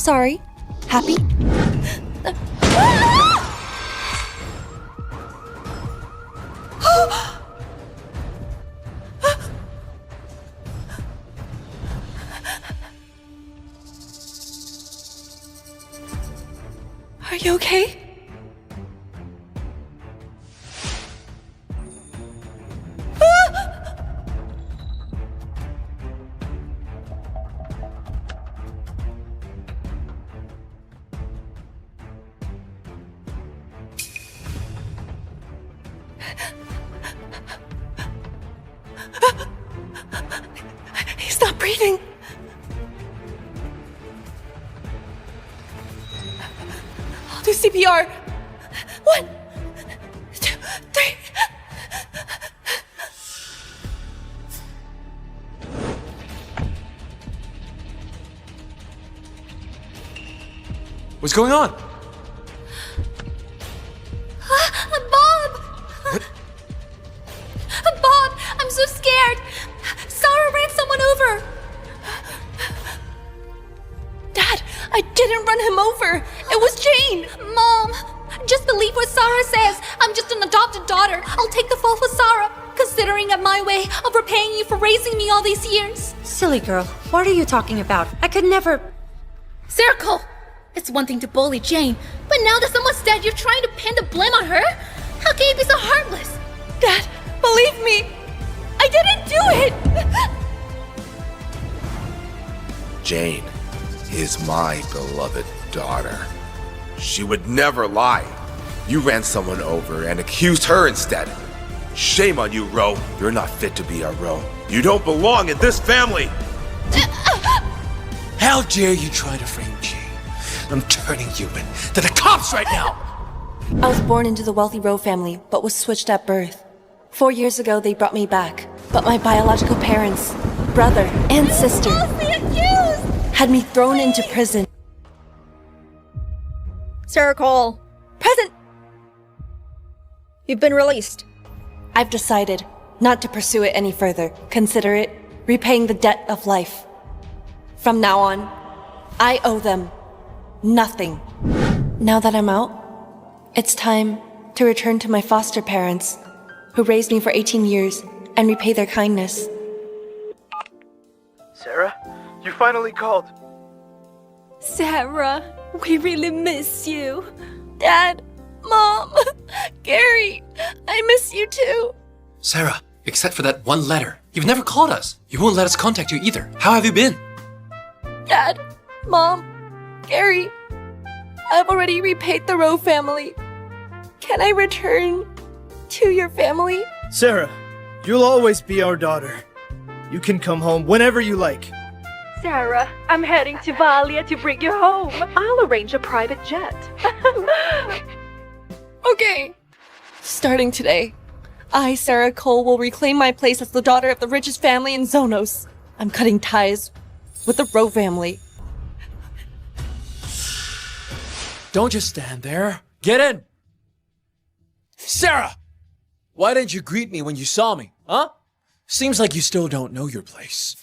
Sorry. Happy? Are you okay? He's not breathing. I'll do CPR. 1, 2, 3. What's going on? Bob, I'm so scared. Sara ran someone over. Dad, I didn't run him over. It was Jane. Mom, just believe what Sara says. I'm just an adopted daughter. I'll take the fall for Sara, considering it my way of repaying you for raising me all these years. Silly girl, what are you talking about? I could never... Sara Cole! It's one thing to bully Jane, but now that someone's dead, you're trying to pin the blame on her? How can you be so heartless? Dad, believe me. I didn't do it. Jane is my beloved daughter. She would never lie. You ran someone over and accused her instead. Shame on you, Rowe. You're not fit to be our Rowe. You don't belong in this family. How dare you try to frame Jane? I'm turning you in to the cops right now! I was born into the wealthy Rowe family, but was switched at birth. 4 years ago, they brought me back. But my biological parents, brother, and sister had me thrown into prison. Sara Cole, Present! you've been released. I've decided not to pursue it any further. Consider it repaying the debt of life. From now on, I owe them nothing. Now that I'm out, it's time to return to my foster parents, who raised me for 18 years, and repay their kindness. Sara, you finally called. Sara, we really miss you. Dad, Mom, Gary, I miss you too. Sara, except for that one letter, you've never called us. You won't let us contact you either. How have you been? Dad, Mom, Gary, I've already repaid the Rowe family. Can I return to your family? Sara, you'll always be our daughter. You can come home whenever you like. Sara, I'm heading to Valia to bring you home. I'll arrange a private jet. Okay. Starting today, I, Sara Cole, will reclaim my place as the daughter of the richest family in Xonos. I'm cutting ties with the Rowe family. Don't just stand there. Get in! Sara! Why didn't you greet me when you saw me, huh? Seems like you still don't know your place.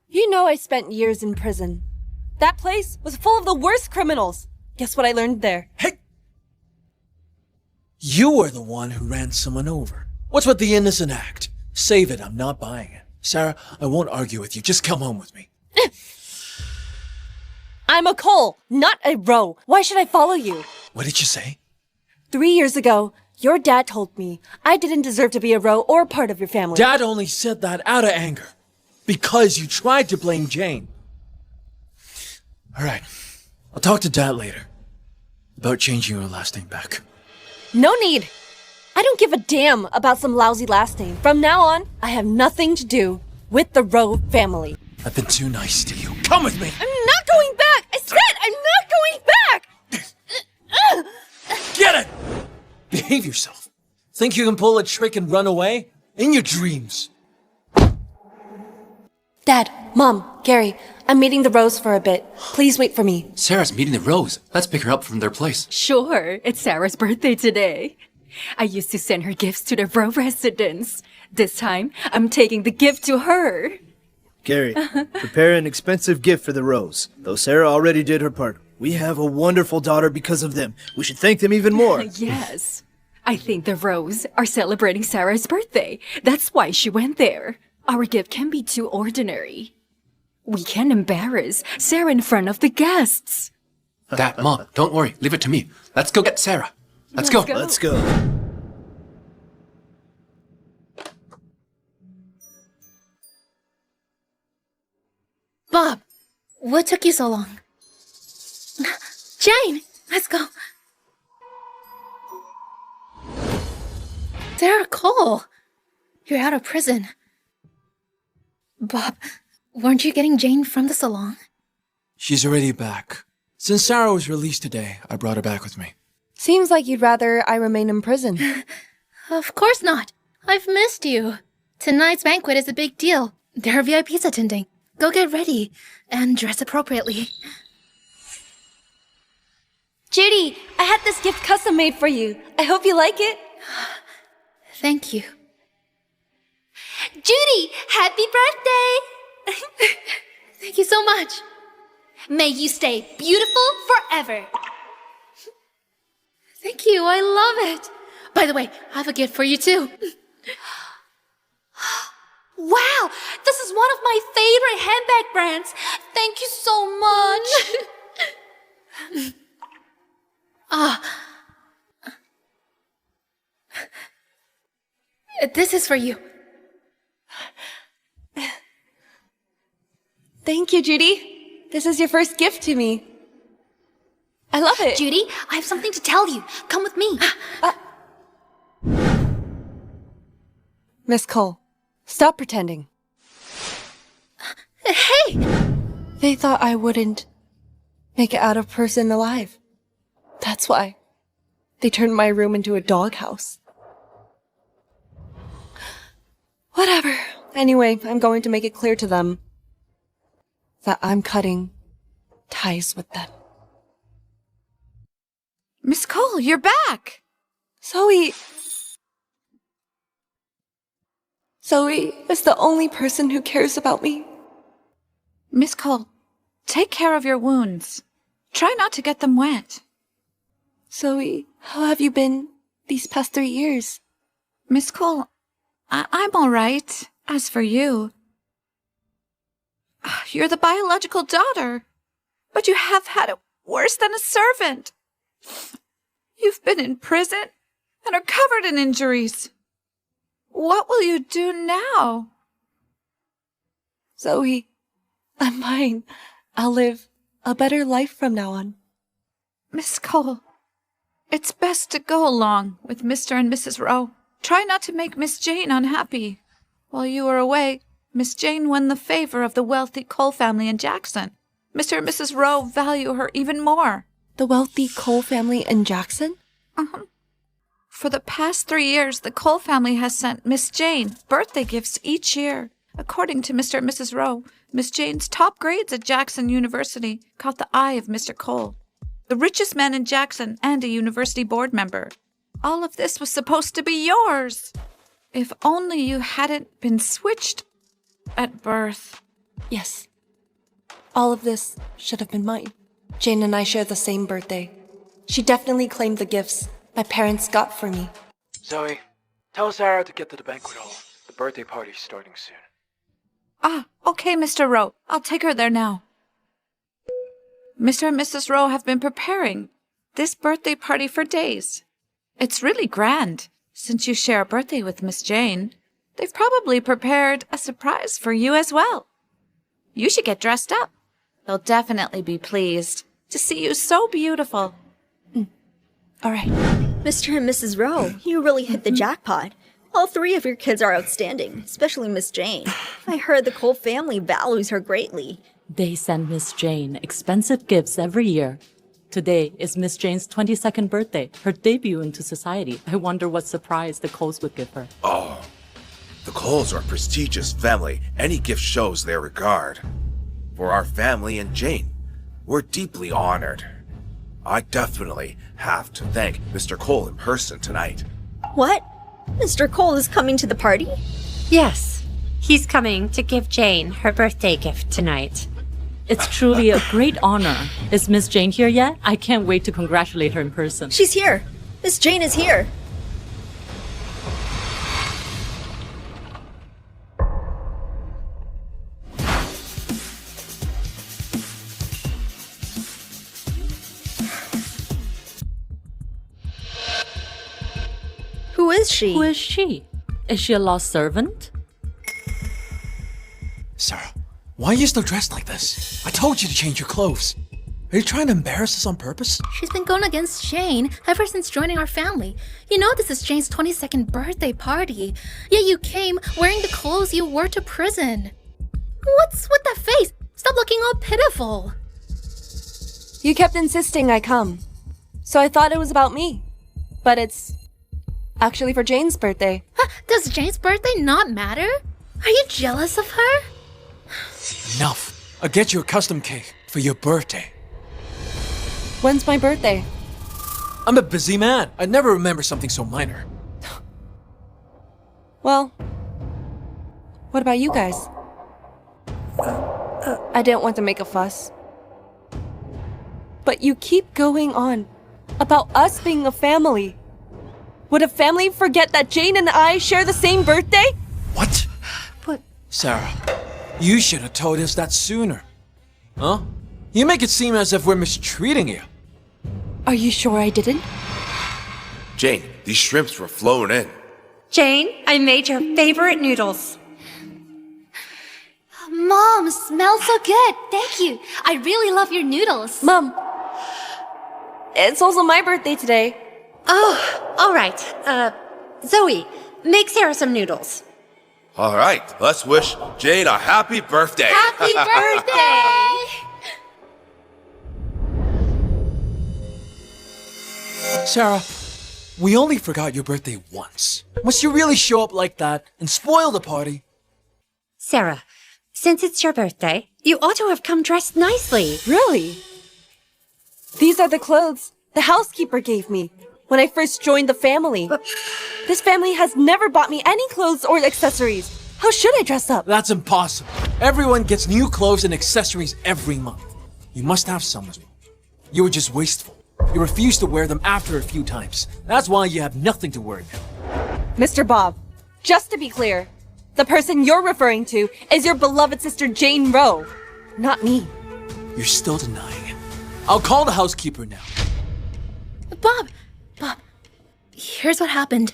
You know I spent years in prison. That place was full of the worst criminals. Guess what I learned there? Hey! You were the one who ran someone over. What's with the innocent act? Save it, I'm not buying it. Sara, I won't argue with you. Just come home with me. I'm a Cole, not a Rowe. Why should I follow you? What did you say? 3 years ago, your dad told me I didn't deserve to be a Rowe or part of your family. Dad only said that out of anger. Because you tried to blame Jane. Alright, I'll talk to Dad later. About changing your last name back. No need. I don't give a damn about some lousy last name. From now on, I have nothing to do with the Rowe family. I've been too nice to you. Come with me! I'm not going back! I said I'm not going back! Get it! Behave yourself. Think you can pull a trick and run away? In your dreams. Dad, Mom, Gary, I'm meeting the Rose for a bit. Please wait for me. Sara's meeting the Rose. Let's pick her up from their place. Sure, it's Sara's birthday today. I used to send her gifts to the Rowe residence. This time, I'm taking the gift to her. Gary, prepare an expensive gift for the Rose. Though Sarah already did her part, we have a wonderful daughter because of them. We should thank them even more. Yes. I think the Rows are celebrating Sarah's birthday. That's why she went there. Our gift can be too ordinary. We can embarrass Sarah in front of the guests. Dad, Mom, don't worry. Leave it to me. Let's go get Sarah. Let's go. Let's go. Bob, what took you so long? Jane, let's go. Sara Cole, you're out of prison. Bob, weren't you getting Jane from the salon? She's already back. Since Sarah was released today, I brought her back with me. Seems like you'd rather I remain in prison. Of course not. I've missed you. Tonight's banquet is a big deal. There are VIPs attending. Go get ready and dress appropriately. Judy, I had this gift custom made for you. I hope you like it. Thank you. Judy, happy birthday! Thank you so much. May you stay beautiful forever. Thank you, I love it. By the way, I have a gift for you too. Wow, this is one of my favorite handbag brands. Thank you so much. This is for you. Thank you, Judy. This is your first gift to me. I love it. Judy, I have something to tell you. Come with me. Miss Cole, stop pretending. Hey! They thought I wouldn't make it out of prison alive. That's why they turned my room into a doghouse. Whatever. Anyway, I'm going to make it clear to them that I'm cutting ties with them. Miss Cole, you're back! Zoe is the only person who cares about me. Miss Cole, take care of your wounds. Try not to get them wet. Zoe, how have you been these past 3 years? Miss Cole, I'm all right. As for you, you're the biological daughter, but you have had it worse than a servant. You've been in prison and are covered in injuries. What will you do now? Zoe, I'm fine. I'll live a better life from now on. Miss Cole, it's best to go along with Mr. and Mrs. Rowe. Try not to make Miss Jane unhappy. While you were away, Miss Jane won the favor of the wealthy Cole family in Jackson. Mr. and Mrs. Rowe value her even more. The wealthy Cole family in Jackson? For the past 3 years, the Cole family has sent Miss Jane birthday gifts each year. According to Mr. and Mrs. Rowe, Miss Jane's top grades at Jackson University caught the eye of Mr. Cole, the richest man in Jackson and a university board member. All of this was supposed to be yours. If only you hadn't been switched at birth. Yes. All of this should have been mine. Jane and I share the same birthday. She definitely claimed the gifts my parents got for me. Zoe, tell Sarah to get to the banquet hall. The birthday party's starting soon. Okay, Mr. Rowe. I'll take her there now. Mr. and Mrs. Rowe have been preparing this birthday party for days. It's really grand. Since you share a birthday with Miss Jane, they've probably prepared a surprise for you as well. You should get dressed up. They'll definitely be pleased to see you so beautiful. All right. Mr. and Mrs. Rowe, you really hit the jackpot. All 3 of your kids are outstanding, especially Miss Jane. I heard the Cole family values her greatly. They send Miss Jane expensive gifts every year. Today is Miss Jane's 22nd birthday, her debut into society. I wonder what surprise the Coles would give her. Oh, the Coles are a prestigious family. Any gift shows their regard. For our family and Jane, we're deeply honored. I definitely have to thank Mr. Cole in person tonight. What? Mr. Cole is coming to the party? Yes, He's coming to give Jane her birthday gift tonight. It's truly a great honor. Is Miss Jane here yet? I can't wait to congratulate her in person. She's here. Miss Jane is here. Who is she? Who is she? Is she a lost servant? Sarah, why are you still dressed like this? I told you to change your clothes. Are you trying to embarrass us on purpose? She's been going against Jane ever since joining our family. You know this is Jane's 22nd birthday party. Yet you came wearing the clothes you wore to prison. What's with that face? Stop looking all pitiful. You kept insisting I come, so I thought it was about me. But it's actually for Jane's birthday. Does Jane's birthday not matter? Are you jealous of her? Enough. I'll get you a custom cake for your birthday. When's my birthday? I'm a busy man. I never remember something so minor. Well, what about you guys? I didn't want to make a fuss. But you keep going on about us being a family. Would a family forget that Jane and I share the same birthday? What? But... Sarah, you should have told us that sooner. Huh? You make it seem as if we're mistreating you. Are you sure I didn't? Jane, these shrimps were flown in. Jane, I made your favorite noodles. Mom, smells so good. Thank you. I really love your noodles. Mom, it's also my birthday today. Oh, all right. Zoe, make Sarah some noodles. All right, let's wish Jane a happy birthday. Happy birthday! Sarah, we only forgot your birthday once. Must you really show up like that and spoil the party? Sarah, since it's your birthday, you ought to have come dressed nicely. Really? These are the clothes the housekeeper gave me when I first joined the family. This family has never bought me any clothes or accessories. How should I dress up? That's impossible. Everyone gets new clothes and accessories every month. You must have some as well. You were just wasteful. You refused to wear them after a few times. That's why you have nothing to worry about. Mr. Bob, just to be clear, the person you're referring to is your beloved sister Jane Rowe, not me. You're still denying it. I'll call the housekeeper now. Bob, here's what happened.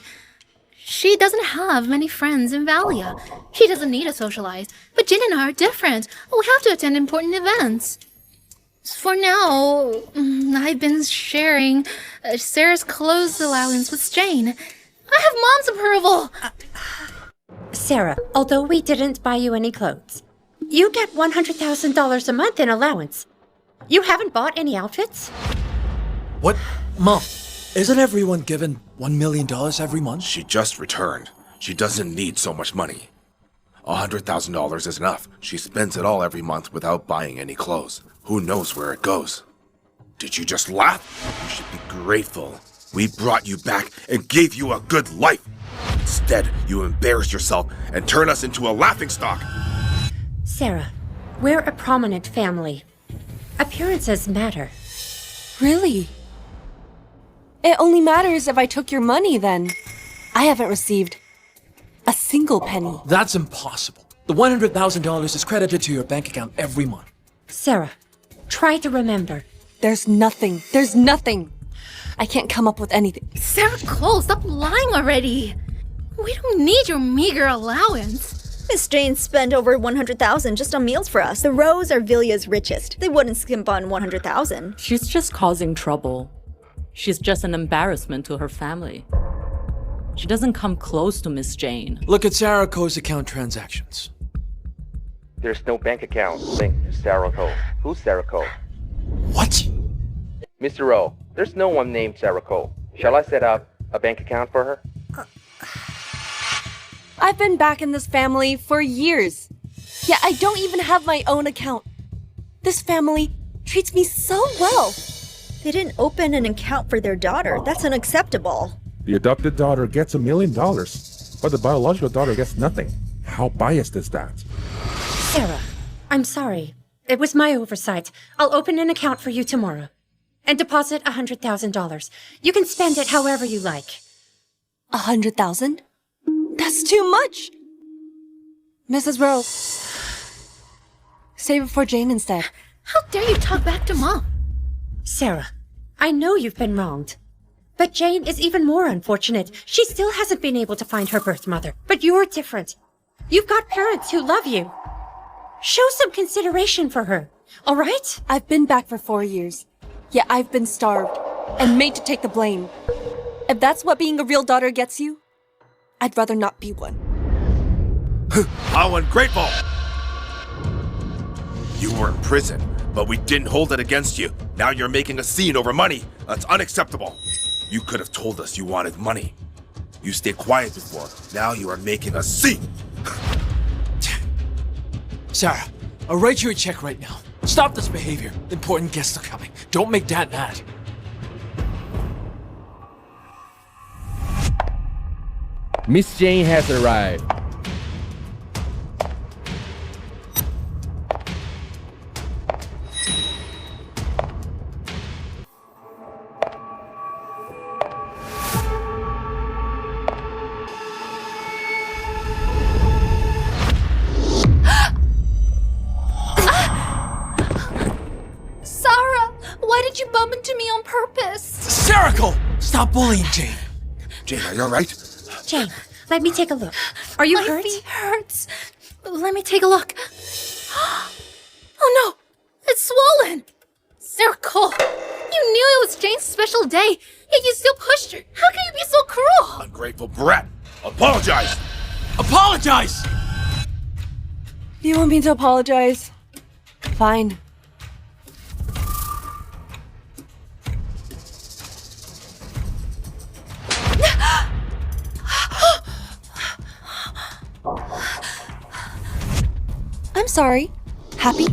She doesn't have many friends in Valia. She doesn't need to socialize. But Jane and I are different. We have to attend important events. For now, I've been sharing Sarah's clothes allowance with Jane. I have Mom's approval. Sarah, although we didn't buy you any clothes, you get $100,000 a month in allowance. You haven't bought any outfits? What? Mom, isn't everyone given $1 million every month? She just returned. She doesn't need so much money. $100,000 is enough. She spends it all every month without buying any clothes. Who knows where it goes? Did you just laugh? You should be grateful. We brought you back and gave you a good life. Instead, you embarrass yourself and turn us into a laughingstock. Sarah, we're a prominent family. Appearances matter. Really? It only matters if I took your money then. I haven't received a single penny. That's impossible. The $100,000 is credited to your bank account every month. Sarah, try to remember. There's nothing. There's nothing. I can't come up with anything. Sara Cole, stop lying already. We don't need your meager allowance. Miss Jane spent over $100,000 just on meals for us. The Rowes are Valia's richest. They wouldn't skimp on $100,000. She's just causing trouble. She's just an embarrassment to her family. She doesn't come close to Miss Jane. Look at Sara Cole's account transactions. There's no bank account linked to Sara Cole. Who's Sara Cole? What? Mr. Rowe, there's no one named Sara Cole. Shall I set up a bank account for her? I've been back in this family for years. Yet I don't even have my own account. This family treats me so well. They didn't open an account for their daughter. That's unacceptable. The adopted daughter gets $1 million, but the biological daughter gets nothing. How biased is that? Sarah, I'm sorry. It was my oversight. I'll open an account for you tomorrow. And deposit $100,000. You can spend it however you like. 100,000? That's too much! Mrs. Rowe, save it for Jane instead. How dare you talk back to Mom? Sarah, I know you've been wronged. But Jane is even more unfortunate. She still hasn't been able to find her birth mother. But you're different. You've got parents who love you. Show some consideration for her, all right? I've been back for 4 years. Yet I've been starved and made to take the blame. If that's what being a real daughter gets you, I'd rather not be one. How ungrateful! You were in prison, but we didn't hold it against you. Now you're making a scene over money. That's unacceptable. You could have told us you wanted money. You stayed quiet before. Now you are making a scene. Sarah, I'll write you a check right now. Stop this behavior. Important guests are coming. Don't make Dad mad. Miss Jane has arrived. Sarah, why did you bump into me on purpose? Sara Cole! Stop bullying Jane. Jane, are you alright? Jane, let me take a look. Are you hurt? My feet hurts. Let me take a look. Oh no! It's swollen! Sara Cole, you knew it was Jane's special day, yet you still pushed her. How can you be so cruel? Ungrateful brat! Apologize! Apologize! You want me to apologize? Fine. I'm sorry. Happy?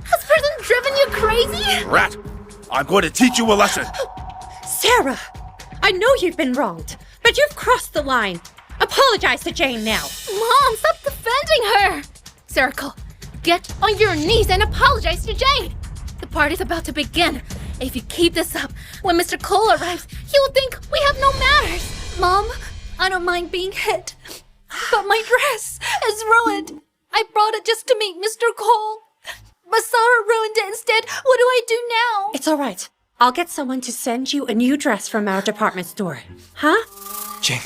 Has person driven you crazy? Rat! I'm going to teach you a lesson! Sarah, I know you've been wronged, but you've crossed the line. Apologize to Jane now. Mom, stop defending her! Sara Cole, get on your knees and apologize to Jane! The party's about to begin. If you keep this up, when Mr. Cole arrives, he will think we have no manners. Mom, I don't mind being hit, but my dress is ruined. I brought it just to meet Mr. Cole, but Sarah ruined it instead. What do I do now? It's all right. I'll get someone to send you a new dress from our department store. Huh? Jane,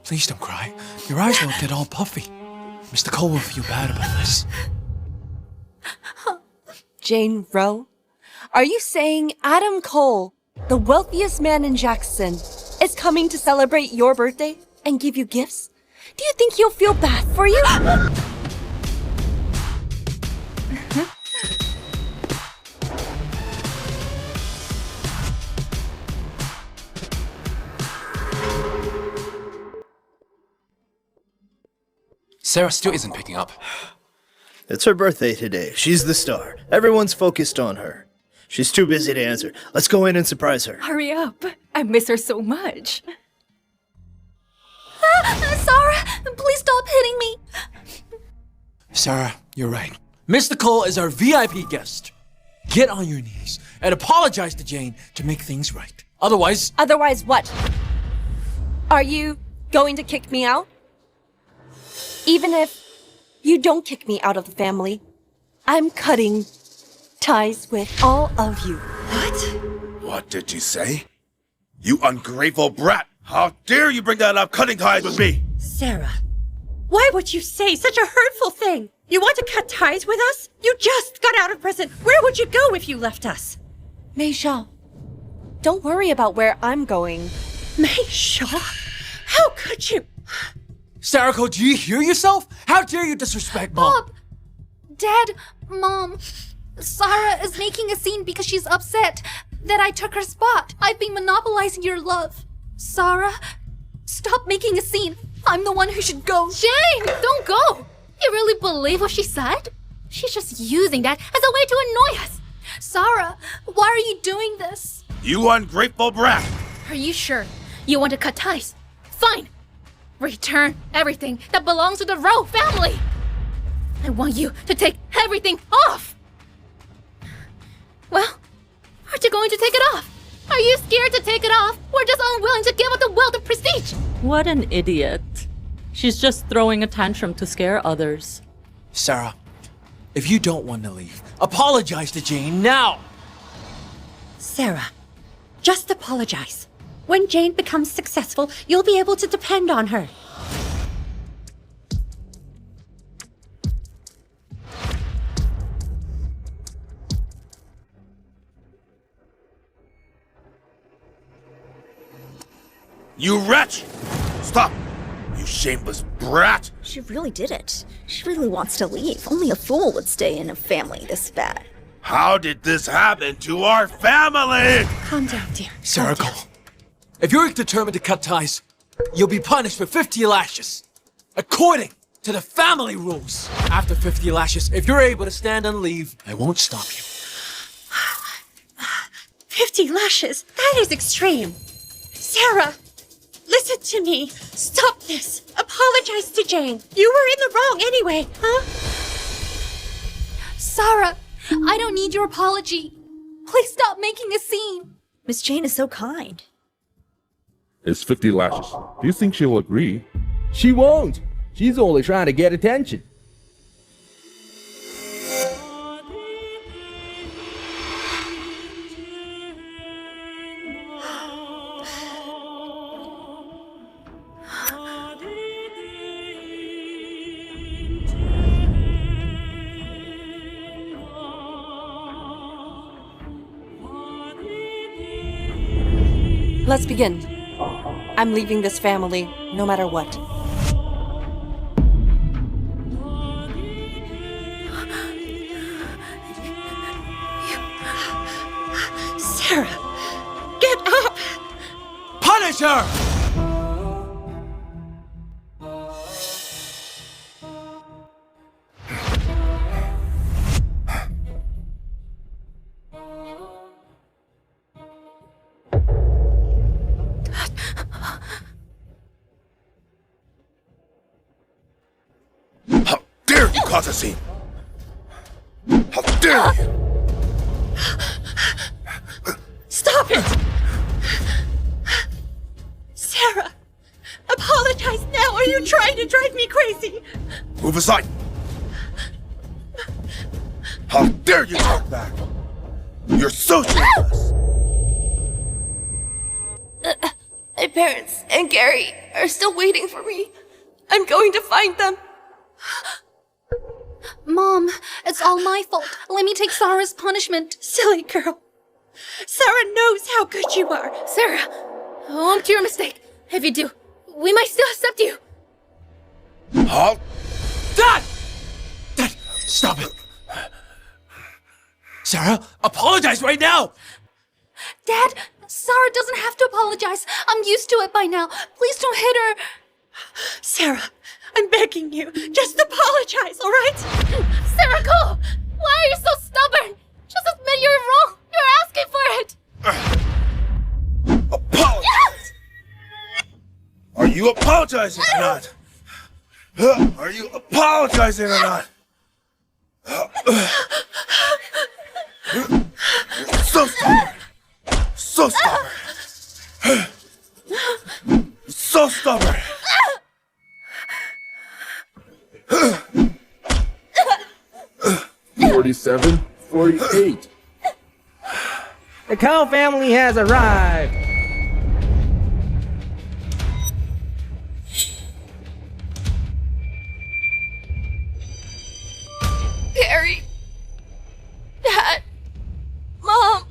please don't cry. Your eyes won't get all puffy. Mr. Cole will feel bad about this. Jane Rowe? Are you saying Adam Cole, the wealthiest man in Jackson, is coming to celebrate your birthday and give you gifts? Do you think he'll feel bad for you? Sarah still isn't picking up. It's her birthday today. She's the star. Everyone's focused on her. She's too busy to answer. Let's go in and surprise her. Hurry up. I miss her so much. Sarah, please stop hitting me. Sarah, you're right. Mr. Cole is our VIP guest. Get on your knees and apologize to Jane to make things right. Otherwise... Otherwise what? Are you going to kick me out? Even if you don't kick me out of the family, I'm cutting ties with all of you. What did you say? You ungrateful brat! How dare you bring that up, cutting ties with me! Sarah, why would you say such a hurtful thing? You want to cut ties with us? You just got out of prison. Where would you go if you left us? Mei Shaw, don't worry about where I'm going. Mei Shaw? How could you? Sara Cole, do you hear yourself? How dare you disrespect Mom? Bob! Dad, Mom, Sarah is making a scene because she's upset that I took her spot. I've been monopolizing your love. Sarah, stop making a scene. I'm the one who should go. Jane, don't go! You really believe what she said? She's just using that as a way to annoy us. Sarah, why are you doing this? You ungrateful brat! Are you sure you want to cut ties? Fine. Return everything that belongs to the Rowe family! I want you to take everything off! Well, aren't you going to take it off? Are you scared to take it off? Or just unwilling to give up the wealth of prestige? What an idiot. She's just throwing a tantrum to scare others. Sarah, if you don't want to leave, apologize to Jane now! Sarah, just apologize. When Jane becomes successful, you'll be able to depend on her. You wretch! Stop! You shameless brat! She really did it. She really wants to leave. Only a fool would stay in a family this bad. How did this happen to our family? Calm down, dear. Sara Cole, if you're determined to cut ties, you'll be punished with 50 lashes. According to the family rules. After 50 lashes, if you're able to stand and leave, I won't stop you. 50 lashes? That is extreme. Sarah, listen to me. Stop this. Apologize to Jane. You were in the wrong anyway, huh? Sarah, I don't need your apology. Please stop making a scene. Miss Jane is so kind. It's 50 lashes. Do you think she'll agree? She won't. She's only trying to get attention. Let's begin. I'm leaving this family, no matter what. Sarah, get up! Punish her! How dare you cause a scene? How dare you! Stop it! Sarah, apologize now or you're trying to drive me crazy. Move aside! How dare you talk back! You're so shameless! My parents and Gary are still waiting for me. I'm going to find them. Mom, it's all my fault. Let me take Sarah's punishment. Silly girl. Sarah knows how good you are. Sarah, own to your mistake. If you do, we might still accept you. Halt! Dad! Dad, stop it! Sarah, apologize right now! Dad, Sarah doesn't have to apologize. I'm used to it by now. Please don't hit her. Sarah, I'm begging you. Just apologize, all right? Sara Cole, why are you so stubborn? Just admit you're wrong. You're asking for it. Apologize! Yes! Are you apologizing or not? Are you apologizing or not? You're so stubborn! So stubborn! So stubborn! 47, 48. The Cole family has arrived. Gary. Dad. Mom.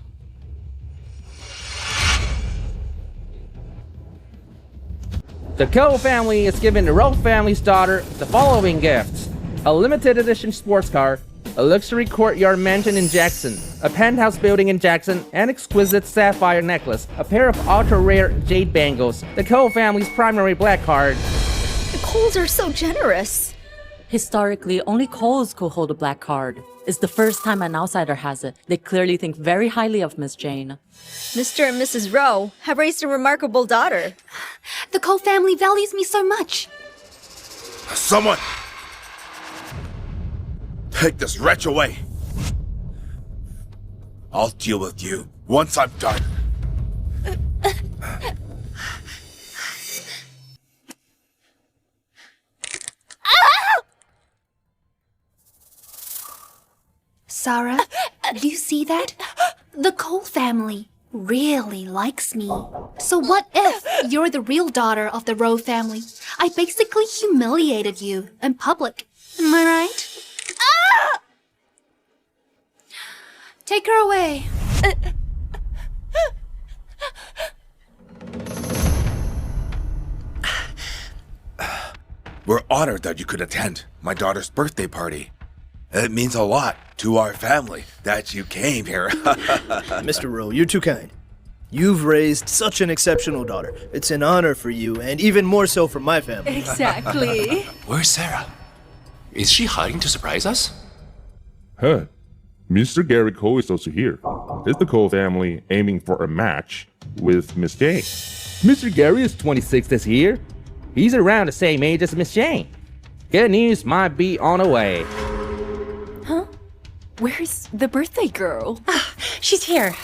The Cole family is giving the Rowe family's daughter the following gifts: a limited edition sports car, a luxury courtyard mansion in Jackson, a penthouse building in Jackson, an exquisite sapphire necklace, a pair of ultra-rare jade bangles, the Cole family's primary black card. The Coles are so generous. Historically, only Coles could hold a black card. It's the first time an outsider has it. They clearly think very highly of Miss Jane. Mr. and Mrs. Rowe have raised a remarkable daughter. The Cole family values me so much. Someone! Take this wretch away. I'll deal with you once I'm done. Sarah, do you see that? The Cole family really likes me. So what if you're the real daughter of the Rowe family? I basically humiliated you in public. Am I right? Ah! Take her away. We're honored that you could attend my daughter's birthday party. It means a lot to our family that you came here. Mr. Rowe, you're too kind. You've raised such an exceptional daughter. It's an honor for you, and even more so for my family. Exactly. Where's Sarah? Is she hiding to surprise us? Huh. Mr. Gary Cole is also here. Is the Cole family aiming for a match with Miss Jane? Mr. Gary is 26 this year. He's around the same age as Miss Jane. Good news might be on the way. Huh? Where's the birthday girl? She's here.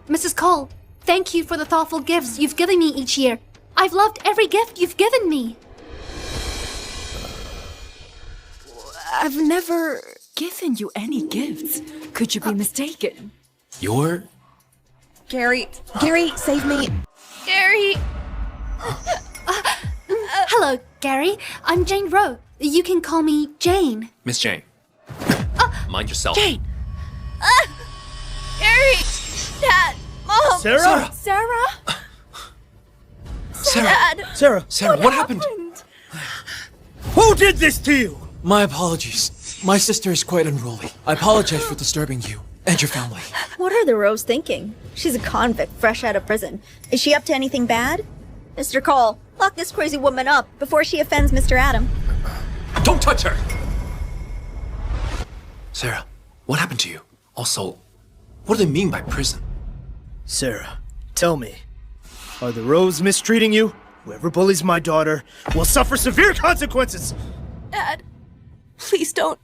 Mrs. Cole, thank you for the thoughtful gifts you've given me each year. I've loved every gift you've given me. I've never given you any gifts. Could you be mistaken? You're... Gary, save me. Gary! Hello, Gary. I'm Jane Rowe. You can call me Jane. Miss Jane. Mind yourself. Jane! Gary! Dad! Mom! Sarah? Sarah? Dad! Sarah, what happened? Who did this to you? My apologies. My sister is quite unruly. I apologize for disturbing you and your family. What are the Rowes thinking? She's a convict fresh out of prison. Is she up to anything bad? Mr. Cole, lock this crazy woman up before she offends Mr. Adam. Don't touch her! Sarah, what happened to you? Also, what do they mean by prison? Sarah, tell me, are the Rowes mistreating you? Whoever bullies my daughter will suffer severe consequences! Dad, please don't.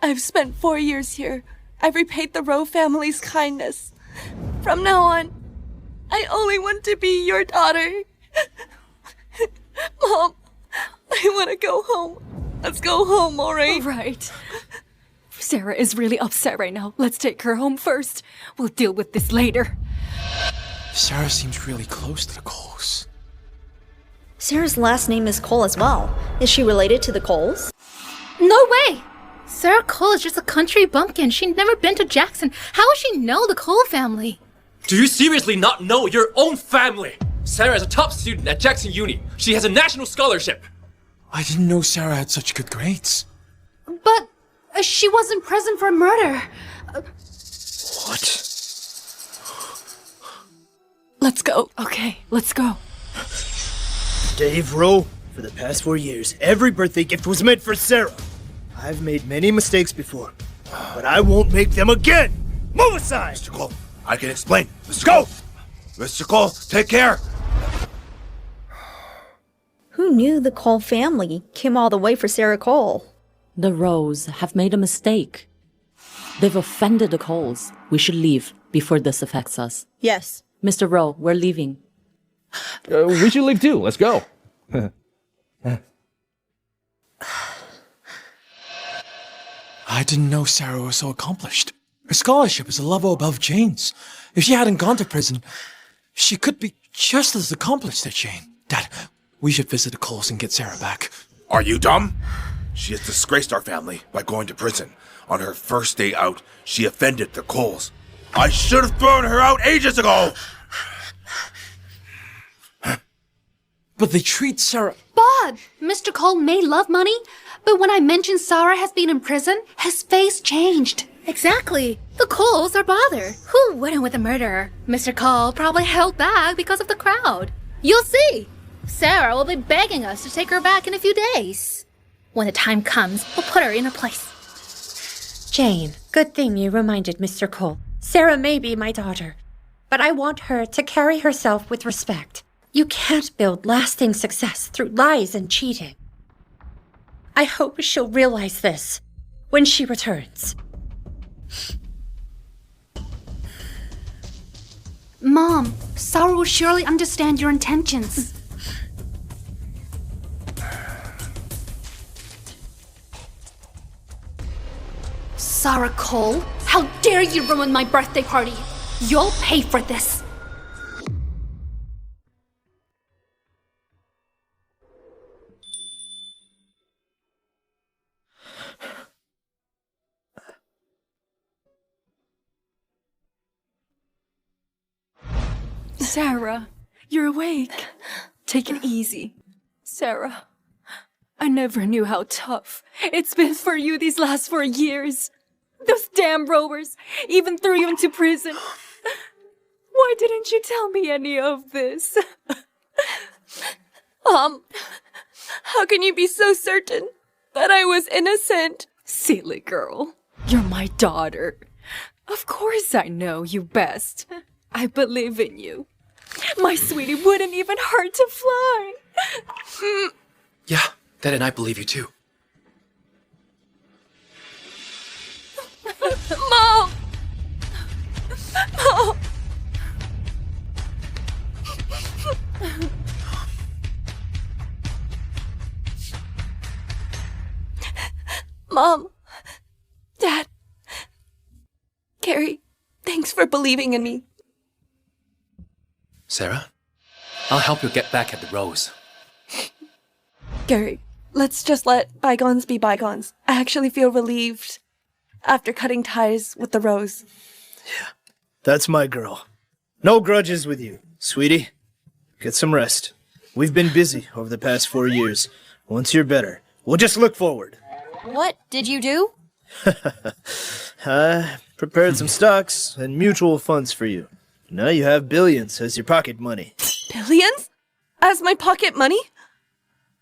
I've spent 4 years here. I've repaid the Rowe family's kindness. From now on, I only want to be your daughter. Mom, I want to go home. Let's go home, all right? All right. Sarah is really upset right now. Let's take her home first. We'll deal with this later. Sarah seems really close to the Coles. Sarah's last name is Cole as well. Is she related to the Coles? No way! Sara Cole is just a country bumpkin. She'd never been to Jackson. How would she know the Cole family? Do you seriously not know your own family? Sarah is a top student at Jackson Uni. She has a national scholarship. I didn't know Sarah had such good grades. But she was in prison for murder. What? Let's go. Okay, let's go. Dave Rowe, for the past 4 years, every birthday gift was meant for Sarah. I've made many mistakes before, but I won't make them again! Move aside! Mr. Cole, I can explain. Mr. Cole! Mr. Cole, take care! Who knew the Cole family came all the way for Sara Cole? The Rowes have made a mistake. They've offended the Coles. We should leave before this affects us. Yes. Mr. Rowe, we're leaving. We should leave too. Let's go. I didn't know Sarah was so accomplished. Her scholarship is a level above Jane's. If she hadn't gone to prison, she could be just as accomplished as Jane. Dad, we should visit the Coles and get Sarah back. Are you dumb? She has disgraced our family by going to prison. On her first day out, she offended the Coles. I should have thrown her out ages ago! But they treat Sarah... Bob! Mr. Cole may love money, but when I mentioned Sarah has been in prison, his face changed. Exactly. The Coles are bothered. Who wouldn't with a murderer? Mr. Cole probably held back because of the crowd. You'll see. Sarah will be begging us to take her back in a few days. When the time comes, we'll put her in her place. Jane, good thing you reminded Mr. Cole. Sarah may be my daughter, but I want her to carry herself with respect. You can't build lasting success through lies and cheating. I hope she'll realize this when she returns. Mom, Sara will surely understand your intentions. Sara Cole, how dare you ruin my birthday party? You'll pay for this. Sarah, you're awake. Take it easy. Sarah, I never knew how tough it's been for you these last 4 years. Those damn Rowers even threw you into prison. Why didn't you tell me any of this? How can you be so certain that I was innocent? Silly girl. You're my daughter. Of course I know you best. I believe in you. My sweetie wouldn't even hurt to fly. Yeah, Dad and I believe you too. Mom! Mom! Mom, Dad, Carrie, thanks for believing in me. Sarah, I'll help you get back at the Rose. Gary, let's just let bygones be bygones. I actually feel relieved after cutting ties with the Rose. That's my girl. No grudges with you, sweetie. Get some rest. We've been busy over the past 4 years. Once you're better, we'll just look forward. What did you do? I prepared some stocks and mutual funds for you. Now you have billions as your pocket money. Billions? As my pocket money?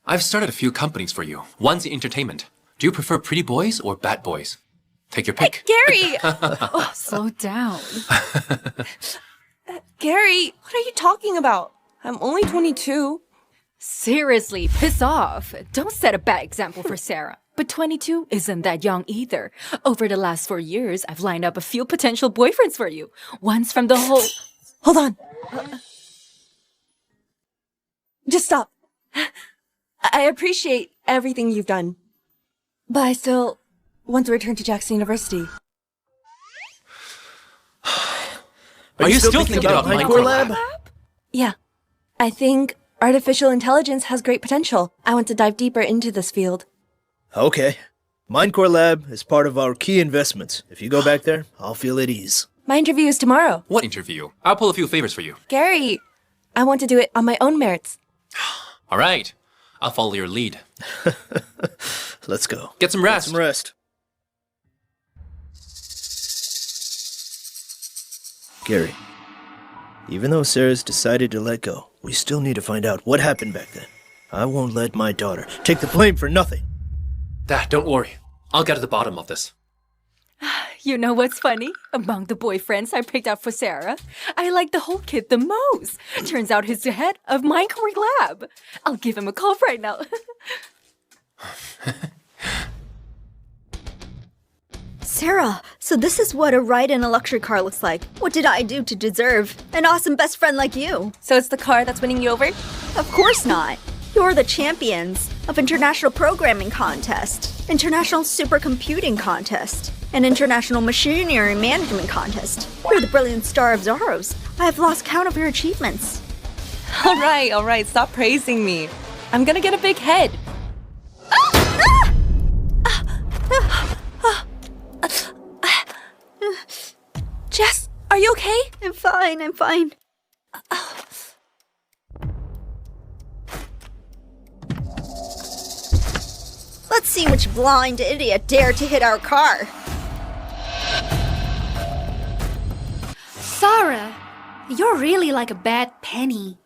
I've started a few companies for you. One's in entertainment. Do you prefer pretty boys or bad boys? Take your pick. Gary! Oh, slow down. Gary, what are you talking about? I'm only 22. Seriously, piss off. Don't set a bad example for Sarah. But 22 isn't that young either. Over the last 4 years, I've lined up a few potential boyfriends for you. One's from the whole... Hold on. Just stop. I appreciate everything you've done. But I still want to return to Jackson University. Are you still thinking about Minecore Lab? Yeah. I think artificial intelligence has great potential. I want to dive deeper into this field. Okay. Minecore Lab is part of our key investments. If you go back there, I'll feel at ease. My interview is tomorrow. What interview? I'll pull a few favors for you. Gary, I want to do it on my own merits. All right. I'll follow your lead. Let's go. Get some rest. Get some rest. Gary, even though Sarah's decided to let go, we still need to find out what happened back then. I won't let my daughter take the blame for nothing. Dad, don't worry. I'll get to the bottom of this. You know what's funny? Among the boyfriends I picked out for Sarah, I like the whole kid the most. Turns out he's the head of Minecore Lab. I'll give him a call right now. Sarah, so this is what a ride in a luxury car looks like. What did I do to deserve an awesome best friend like you? So it's the car that's winning you over? Of course not. You're the champions of International Programming Contest, International Supercomputing Contest, and International Machinery Management Contest. You're the brilliant star of Xonos. I have lost count of your achievements. All right. Stop praising me. I'm gonna get a big head. Jess, are you okay? I'm fine. Let's see which blind idiot dared to hit our car. Sara, you're really like a bad penny.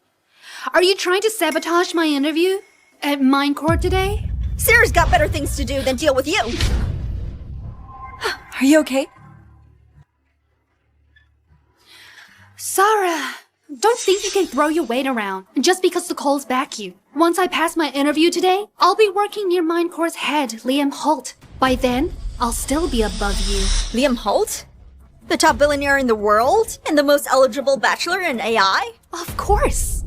Are you trying to sabotage my interview at Minecore today? Sarah's got better things to do than deal with you. Are you okay? Sara, don't think you can throw your weight around just because the Coles back you. Once I pass my interview today, I'll be working near Minecore's head, Liam Holt. By then, I'll still be above you. Liam Holt? The top billionaire in the world? And the most eligible bachelor in AI? Of course.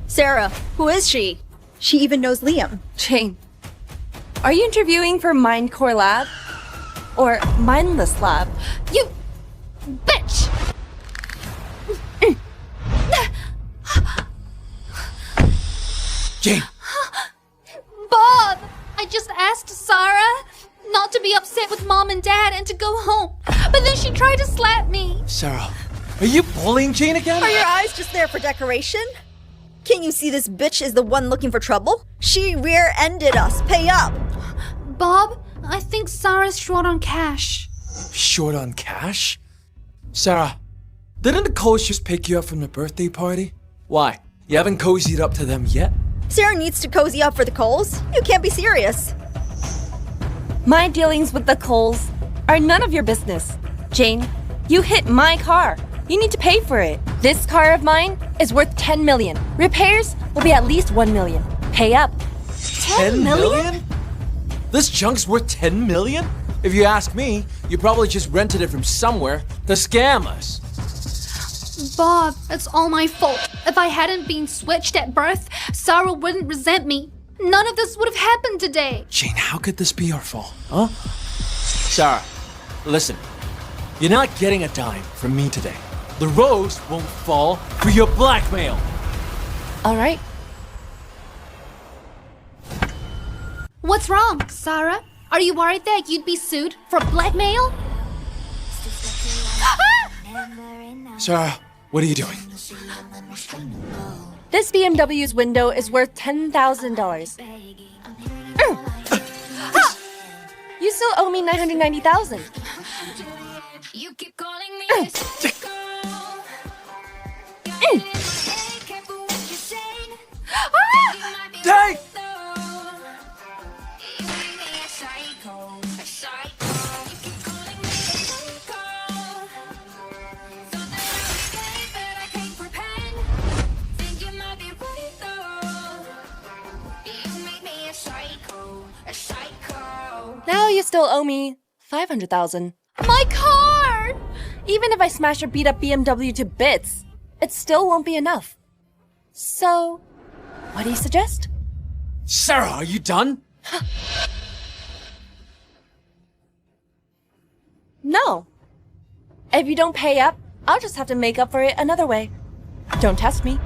Sarah, who is she? She even knows Liam. Jane, are you interviewing for Mindcore Lab? Or Mindless Lab? You bitch! Jane! Bob! I just asked Sara not to be upset with Mom and Dad and to go home. But then she tried to slap me. Sarah, are you bullying Jane again? Are your eyes just there for decoration? Can't you see this bitch is the one looking for trouble? She rear-ended us. Pay up! Bob, I think Sara's short on cash. Short on cash? Sarah, didn't the Coles just pick you up from the birthday party? Why? You haven't cozied up to them yet? Sarah needs to cozy up for the Coles. You can't be serious. My dealings with the Coles are none of your business. Jane, you hit my car. You need to pay for it. This car of mine is worth 10 million. Repairs will be at least 1 million. Pay up. 10 million? This junk's worth 10 million? If you ask me, you probably just rented it from somewhere to scam us. Bob, it's all my fault. If I hadn't been switched at birth, Sara wouldn't resent me. None of this would have happened today. Jane, how could this be your fault, huh? Sarah, listen. You're not getting a dime from me today. The rose won't fall for your blackmail. All right. What's wrong, Sara? Are you worried that you'd be sued for blackmail? Sarah, what are you doing? This BMW's window is worth $10,000. You still owe me $990,000. You keep calling me Dang! Now you still owe me $500,000. My car! Even if I smash your beat-up BMW to bits, it still won't be enough. So, what do you suggest? Sarah, are you done? No. If you don't pay up, I'll just have to make up for it another way. Don't test me.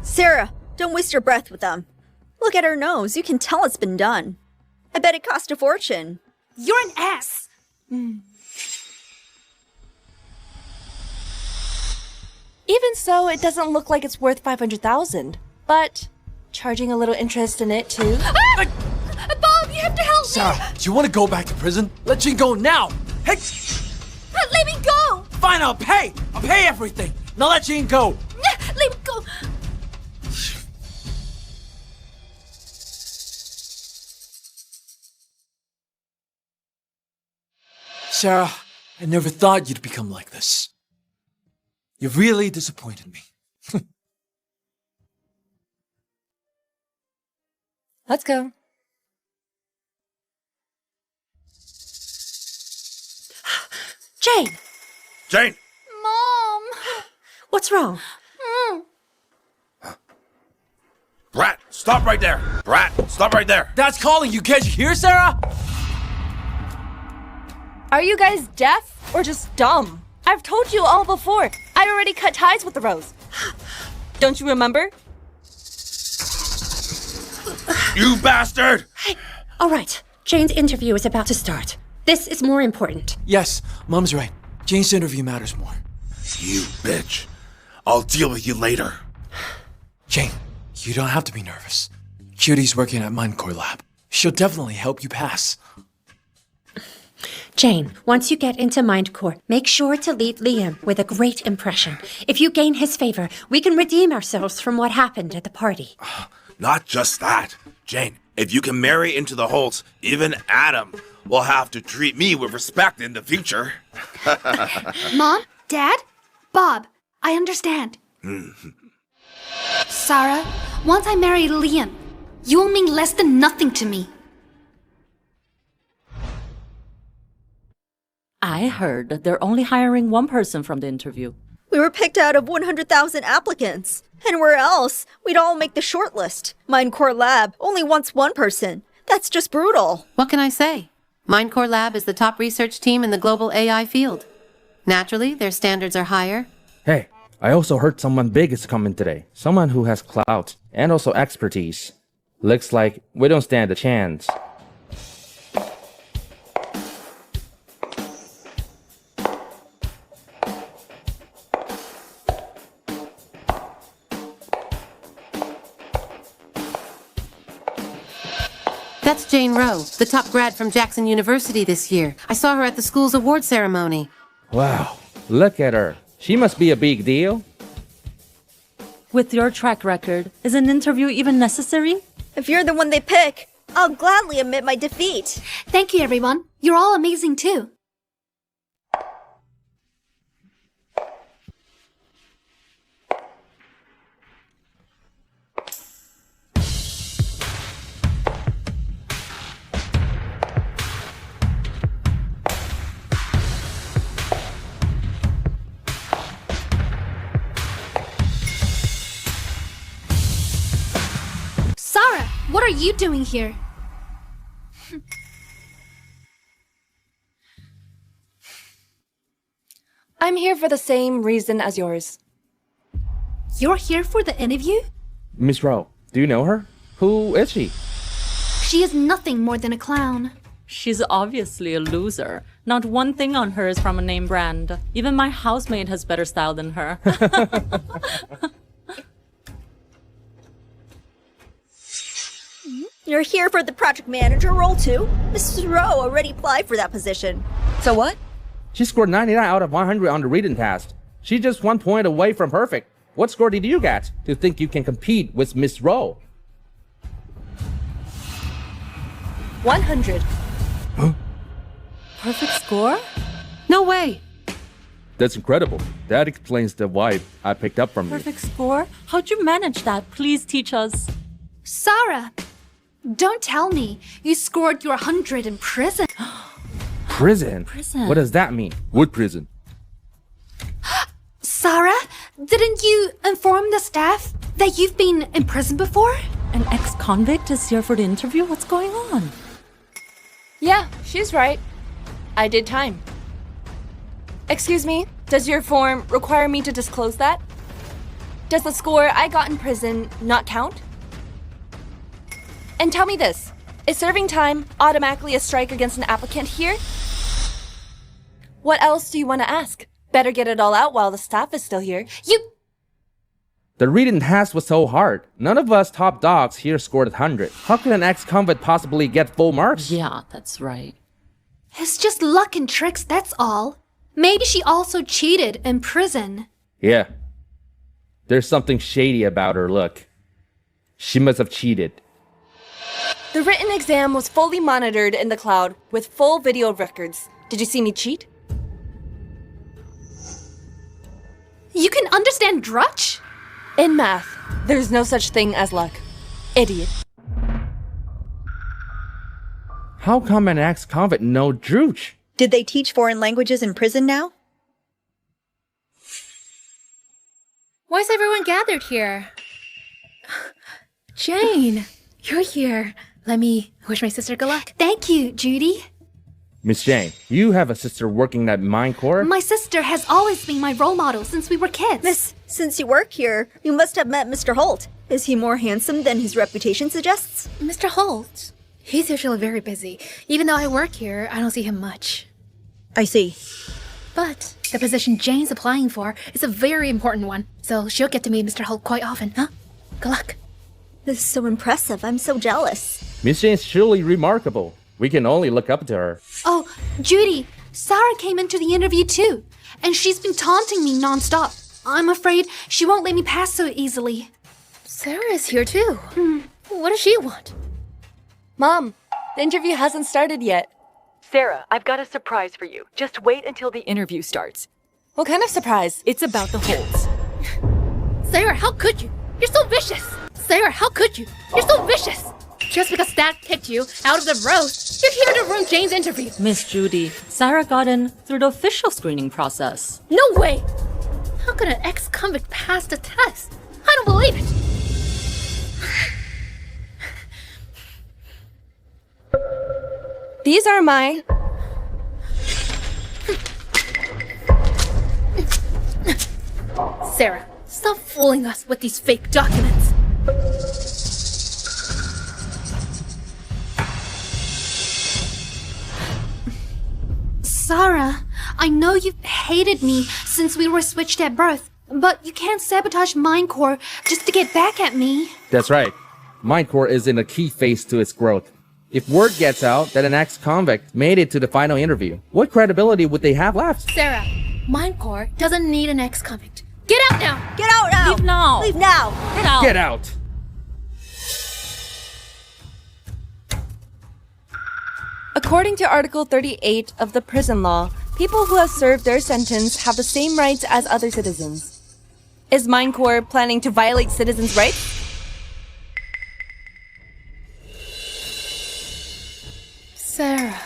Sarah, don't waste your breath with them. Look at her nose. You can tell it's been done. I bet it cost a fortune. You're an ass. Even so, it doesn't look like it's worth $500,000. But charging a little interest in it too. Bob, you have to help me. Sarah, do you want to go back to prison? Let Jane go now. Hey! Let me go. Fine, I'll pay. I'll pay everything. Now let Jane go. Let me go. Sarah, I never thought you'd become like this. You really disappointed me. Let's go. Jane! Jane! Mom! What's wrong? Brat, stop right there! Brat, stop right there! Dad's calling you. Can't you hear, Sarah? Are you guys deaf or just dumb? I've told you all before. I already cut ties with the Rose. Don't you remember? You bastard! All right, Jane's interview is about to start. This is more important. Yes, Mom's right. Jane's interview matters more. You bitch. I'll deal with you later. Jane, you don't have to be nervous. Judy's working at Mindcore Lab. She'll definitely help you pass. Jane, once you get into Mindcore, make sure to leave Liam with a great impression. If you gain his favor, we can redeem ourselves from what happened at the party. Not just that. Jane, If you can marry into the Holts, even Adam will have to treat me with respect in the future. Mom? Dad? Bob, I understand. Sarah, once I marry Liam, you will mean less than nothing to me. I heard they're only hiring one person from the interview. We were picked out of 100,000 applicants. Anywhere else, we'd all make the shortlist. Minecore Lab only wants one person. That's just brutal. What can I say? Minecore Lab is the top research team in the global AI field. Naturally, their standards are higher. Hey, I also heard someone big is coming today. Someone who has clout and also expertise. Looks like we don't stand a chance. That's Jane Rowe, the top grad from Jackson University this year. I saw her at the school's award ceremony. Wow, look at her. She must be a big deal. With your track record, is an interview even necessary? If you're the one they pick, I'll gladly admit my defeat. Thank you, everyone. You're all amazing, too. Sara, what are you doing here? I'm here for the same reason as yours. You're here for the interview? Miss Rowe, do you know her? Who is she? She is nothing more than a clown. She's obviously a loser. Not one thing on her is from a name brand. Even my housemate has better style than her. You're here for the project manager role too? Mrs. Rowe already applied for that position. So what? She scored 99 out of 100 on the reading test. She's just 1 point away from perfect. What score did you get to think you can compete with Miss Rowe? 100. Perfect score? No way. That's incredible. That explains the vibe I picked up from you. Perfect score? How'd you manage that? Please teach us. Sara, don't tell me you scored your 100 in prison. Prison? Prison. What does that mean? What prison? Sara, didn't you inform the staff that you've been in prison before? An ex-convict is here for the interview? What's going on? Yeah, she's right. I did time. Excuse me, does your form require me to disclose that? Does the score I got in prison not count? And tell me this, is serving time automatically a strike against an applicant here? What else do you want to ask? Better get it all out while the staff is still here. The reading test was so hard. None of us top dogs here scored 100. How could an ex-convict possibly get full marks? Yeah, that's right. It's just luck and tricks, that's all. Maybe she also cheated in prison. Yeah. There's something shady about her look. She must have cheated. The written exam was fully monitored in the cloud with full video records. Did you see me cheat? You can understand Drutch? In math, there's no such thing as luck. Idiot. How come an ex-convict know Drooch? Did they teach foreign languages in prison now? Why is everyone gathered here? Jane, you're here. Let me wish my sister good luck. Thank you, Judy. Miss Jane, you have a sister working at Minecore? My sister has always been my role model since we were kids. Miss, since you work here, you must have met Mr. Holt. Is he more handsome than his reputation suggests? Mr. Holt? He's usually very busy. Even though I work here, I don't see him much. I see. But the position Jane's applying for is a very important one, so she'll get to meet Mr. Holt quite often, huh? Good luck. This is so impressive. I'm so jealous. Miss Jane's surely remarkable. We can only look up to her. Oh, Judy, Sara came into the interview too, and she's been taunting me nonstop. I'm afraid she won't let me pass so easily. Sarah is here too. What does she want? Mom, the interview hasn't started yet. Sarah, I've got a surprise for you. Just wait until the interview starts. What kind of surprise? It's about the Holts. Sarah, how could you? You're so vicious! Sarah, how could you? You're so vicious! Just because Dad kicked you out of the roast, you're here to ruin Jane's interview. Miss Judy, Sarah got in through the official screening process. No way! How could an ex-convict pass the test? I don't believe it! These are my... Sarah, stop fooling us with these fake documents. Sarah, I know you've hated me since we were switched at birth, but you can't sabotage Mindcore just to get back at me. That's right. Mindcore is in a key phase to its growth. If word gets out that an ex-convict made it to the final interview, what credibility would they have left? Sarah, Mindcore doesn't need an ex-convict. Get out now! Get out now! Leave now! Leave now! Get out! Get out! According to Article 38 of the prison law, people who have served their sentence have the same rights as other citizens. Is Mindcore planning to violate citizens' rights? Sarah,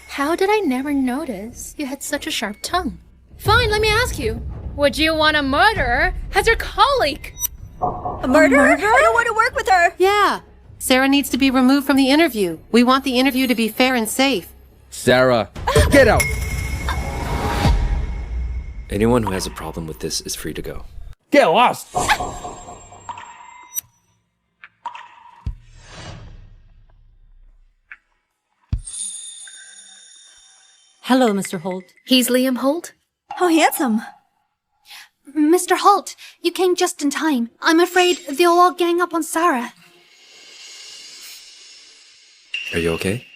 how did I never notice you had such a sharp tongue? Fine, let me ask you. Would you want a murderer as your colleague? A murderer? I don't want to work with her. Yeah. Sarah needs to be removed from the interview. We want the interview to be fair and safe. Sarah, get out! Anyone who has a problem with this is free to go. Get lost! Hello, Mr. Holt. He's Liam Holt? How handsome. Mr. Holt, you came just in time. I'm afraid they'll all gang up on Sarah. Are you okay?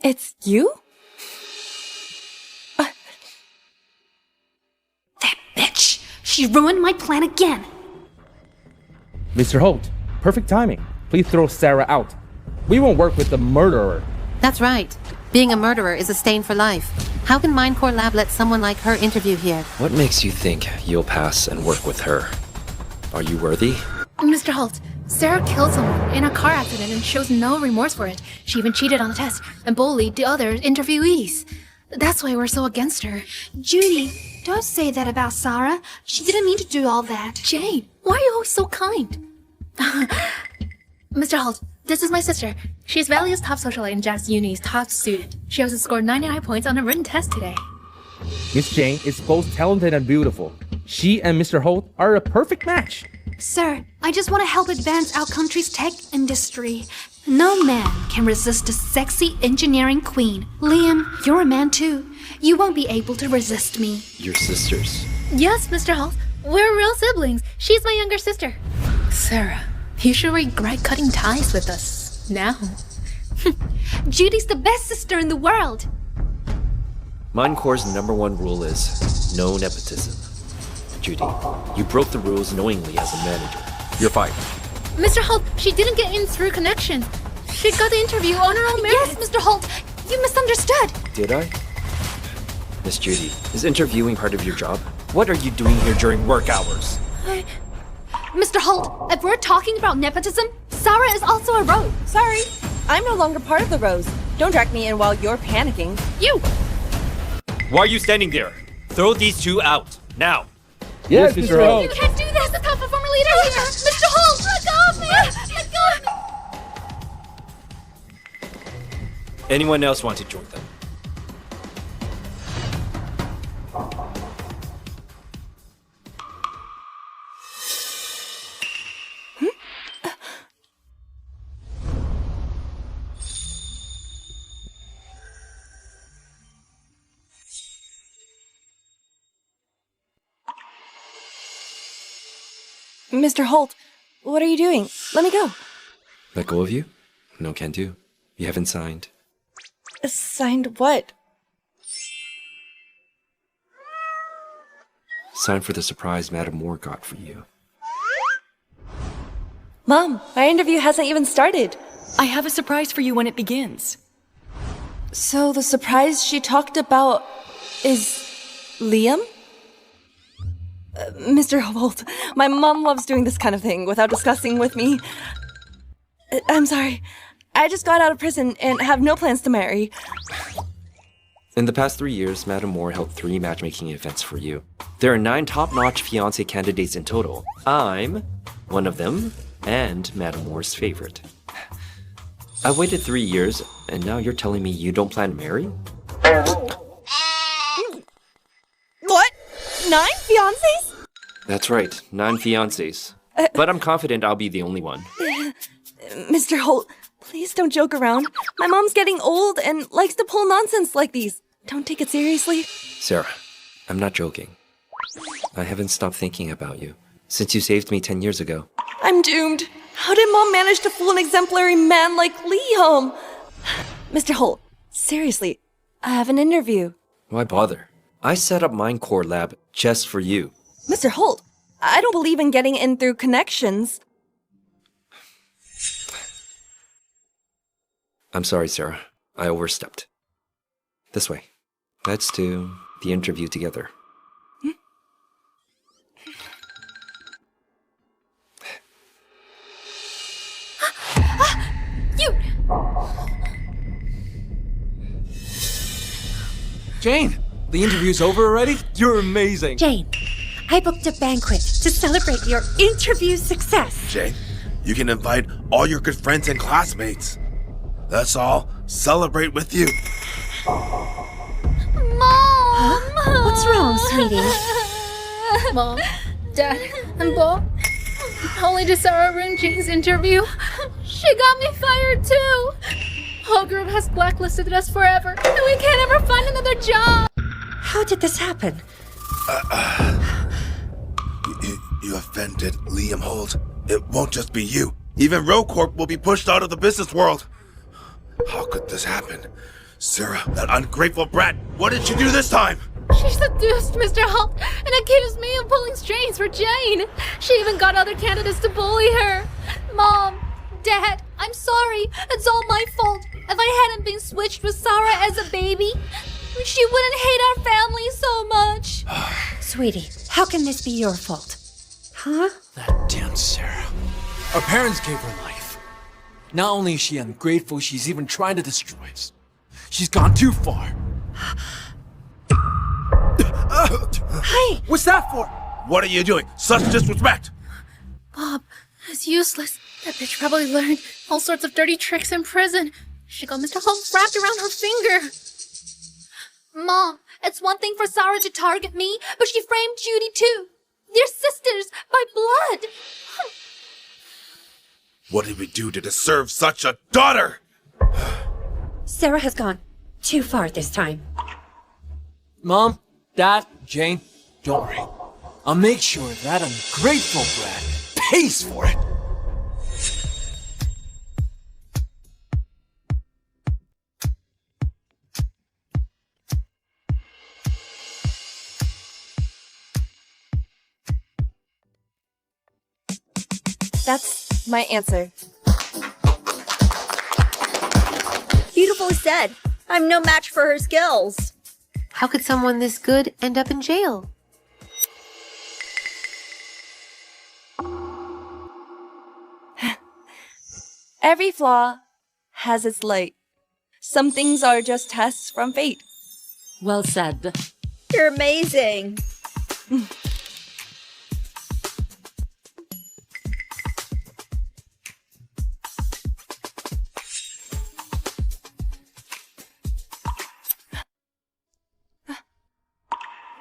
It's you? That bitch! She ruined my plan again! Mr. Holt, perfect timing. Please throw Sarah out. We won't work with the murderer. That's right. Being a murderer is a stain for life. How can Mindcore Lab let someone like her interview here? What makes you think you'll pass and work with her? Are you worthy? Mr. Holt, Sarah killed someone in a car accident and shows no remorse for it. She even cheated on the test and bullied the other interviewees. That's why we're so against her. Judy, don't say that about Sarah. She didn't mean to do all that. Jane, why are you always so kind? Mr. Holt, this is my sister. She's Valley's top socialite and Jack's Uni's top student. She also scored 99 points on a written test today. Miss Jane is both talented and beautiful. She and Mr. Holt are a perfect match. Sir, I just want to help advance our country's tech industry. No man can resist a sexy engineering queen. Liam, you're a man too. You won't be able to resist me. Your sisters. Yes, Mr. Holt. We're real siblings. She's my younger sister. Sarah, you should regret cutting ties with us now. Judy's the best sister in the world. Mindcore's #1 rule is no nepotism. Judy, you broke the rules knowingly as a manager. You're fired. Mr. Holt, she didn't get in through connections. She got the interview on her own merit. Yes, Mr. Holt, you misunderstood. Did I? Miss Judy, is interviewing part of your job? What are you doing here during work hours? Mr. Holt, if we're talking about nepotism, Sarah is also a Rowe. Sorry, I'm no longer part of the Rose. Don't drag me in while you're panicking. You! Why are you standing there? Throw these two out, now. Yes, Mr. Holt. You can't do this! The top performer leader here! Mr. Holt, let go of me! Let go of me! Anyone else want to join them? Mr. Holt, what are you doing? Let me go. Let go of you? No can do. You haven't signed. Signed what? Signed for the surprise Madame Moore got for you. Mom, our interview hasn't even started. I have a surprise for you when it begins. So the surprise she talked about is Liam? Mr. Holt, my mom loves doing this kind of thing without discussing with me. I'm sorry. I just got out of prison and have no plans to marry. In the past 3 years, Madame Moore held 3 matchmaking events for you. There are 9 top-notch fiancé candidates in total. I'm one of them, and Madame Moore's favorite. I waited 3 years, and now you're telling me you don't plan to marry? What? 9 fiancés? That's right, 9 fiancés. But I'm confident I'll be the only one. Mr. Holt, please don't joke around. My mom's getting old and likes to pull nonsense like these. Don't take it seriously. Sarah, I'm not joking. I haven't stopped thinking about you since you saved me 10 years ago. I'm doomed. How did Mom manage to fool an exemplary man like Liam? Mr. Holt, seriously, I have an interview. Why bother? I set up Mindcore Lab just for you. Mr. Holt, I don't believe in getting in through connections. I'm sorry, Sarah. I overstepped. This way. Let's do the interview together. You! Jane, the interview's over already? You're amazing. Jane, I booked a banquet to celebrate your interview success. Jane, you can invite all your good friends and classmates. Let's all celebrate with you. Mom! What's wrong, sweetie? Mom, Dad, and Bob. Only to Sarah ruin Jane's interview. She got me fired too. Whole group has blacklisted us forever, and we can't ever find another job. How did this happen? You offended Liam Holt. It won't just be you. Even Rowe Corp will be pushed out of the business world. How could this happen? Sarah, that ungrateful brat, what did you do this time? She seduced Mr. Holt and accused me of pulling strings for Jane. She even got other candidates to bully her. Mom, Dad, I'm sorry. It's all my fault. If I hadn't been switched with Sarah as a baby, she wouldn't hate our family so much. Sweetie, how can this be your fault? Huh? That damn Sarah. Our parents gave her life. Not only is she ungrateful, she's even trying to destroy us. She's gone too far. Hey! What's that for? What are you doing? Such disrespect! Bob, it's useless. That bitch probably learned all sorts of dirty tricks in prison. She got Mr. Holt wrapped around her finger. Mom, it's one thing for Sarah to target me, but she framed Judy too. They're sisters by blood. What did we do to deserve such a daughter? Sarah has gone too far this time. Mom, Dad, Jane, don't worry. I'll make sure that ungrateful brat pays for it. That's my answer. Beautifully said. I'm no match for her skills. How could someone this good end up in jail? Every flaw has its light. Some things are just tests from fate. Well said. You're amazing.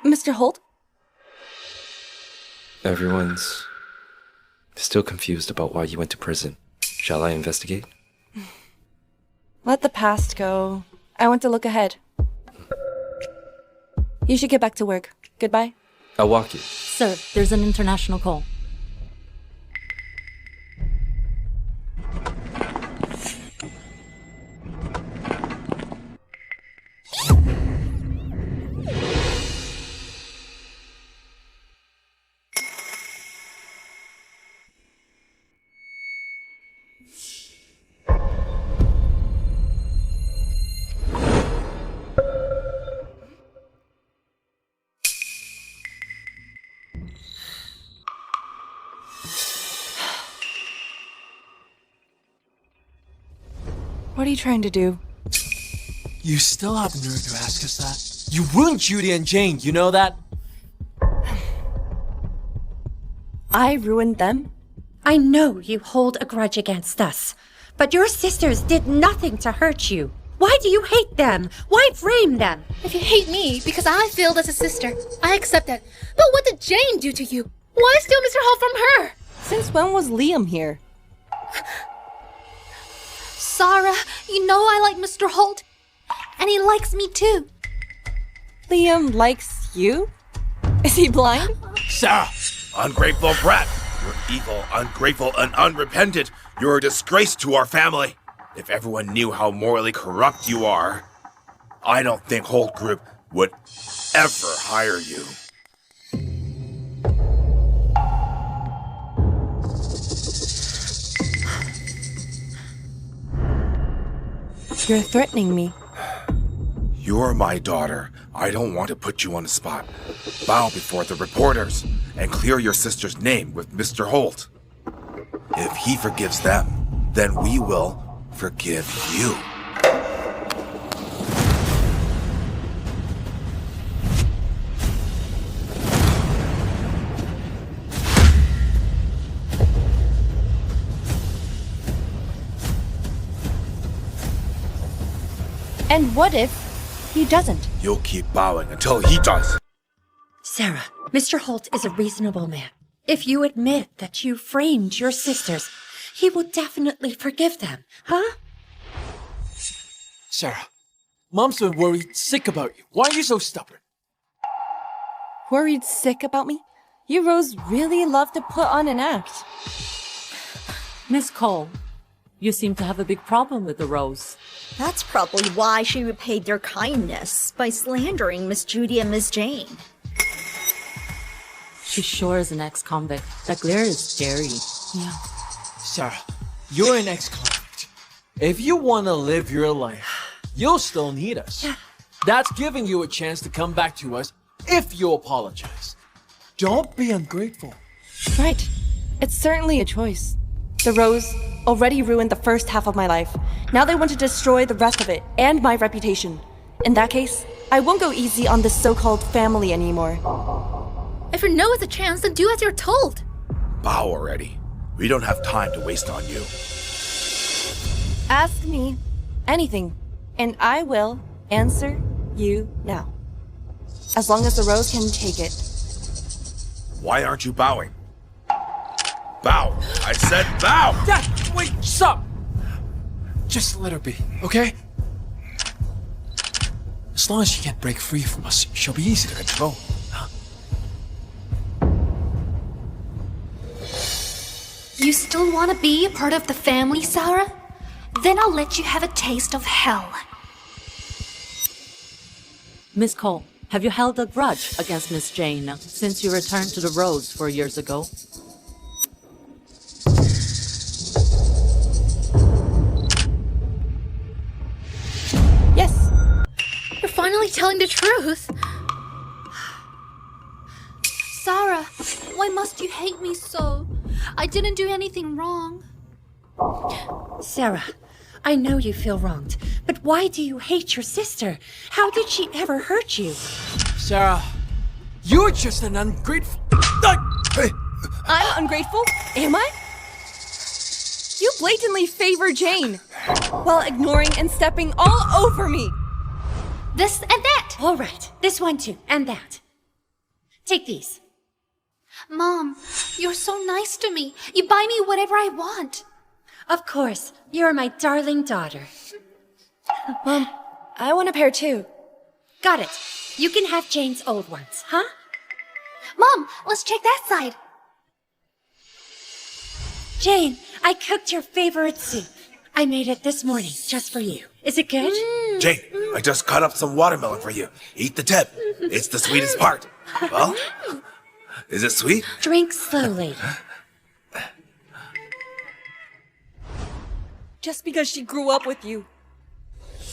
Mr. Holt? Everyone's still confused about why you went to prison. Shall I investigate? Let the past go. I want to look ahead. You should get back to work. Goodbye. I'll walk you. Sir, there's an international call. What are you trying to do? You still have nerve to ask us that? You ruined Judy and Jane, you know that? I ruined them? I know you hold a grudge against us, but your sisters did nothing to hurt you. Why do you hate them? Why frame them? If you hate me because I failed as a sister, I accept that. But what did Jane do to you? Why steal Mr. Holt from her? Since when was Liam here? Sara, you know I like Mr. Holt. And he likes me too. Liam likes you? Is he blind? Sara, ungrateful brat. You're evil, ungrateful, and unrepentant. You're a disgrace to our family. If everyone knew how morally corrupt you are, I don't think Holt Group would ever hire you. You're threatening me. You're my daughter. I don't want to put you on the spot. Bow before the reporters and clear your sister's name with Mr. Holt. If he forgives them, then we will forgive you. And what if he doesn't? You'll keep bowing until he does. Sara, Mr. Holt is a reasonable man. If you admit that you framed your sisters, he will definitely forgive them, huh? Sara, Mom's been worried sick about you. Why are you so stubborn? Worried sick about me? You Rose really love to put on an act. Miss Cole, you seem to have a big problem with the Rose. That's probably why she repaid their kindness by slandering Miss Judy and Miss Jane. She sure is an ex-convict. That glare is scary. Yeah. Sara, you're an ex-convict. If you want to live your life, you'll still need us. That's giving you a chance to come back to us if you apologize. Don't be ungrateful. Right. It's certainly a choice. The Rose already ruined the first half of my life. Now they want to destroy the rest of it, and my reputation. In that case, I won't go easy on this so-called family anymore. If your no is a chance, then do as you're told. Bow already. We don't have time to waste on you. Ask me anything, and I will answer you now. As long as the Rose can take it. Why aren't you bowing? Bow! I said bow! Dad, wait, stop! Just let her be, okay? As long as she can't break free from us, she'll be easy to control, huh? You still want to be a part of the family, Sara? Then I'll let you have a taste of hell. Miss Cole, have you held a grudge against Miss Jane since you returned to the Rose 4 years ago? Yes. You're finally telling the truth. Sara, why must you hate me so? I didn't do anything wrong. Sara, I know you feel wronged, but why do you hate your sister? How did she ever hurt you? Sara, you're just an ungrateful... I'm ungrateful? Am I? You blatantly favor Jane, while ignoring and stepping all over me. This and that. All right, this one too, and that. Take these. Mom, you're so nice to me. You buy me whatever I want. Of course, you're my darling daughter. Mom, I want a pair too. Got it. You can have Jane's old ones, huh? Mom, let's check that side. Jane, I cooked your favorite soup. I made it this morning just for you. Is it good? Jane, I just cut up some watermelon for you. Eat the tip. It's the sweetest part. Well, is it sweet? Drink slowly. Just because she grew up with you.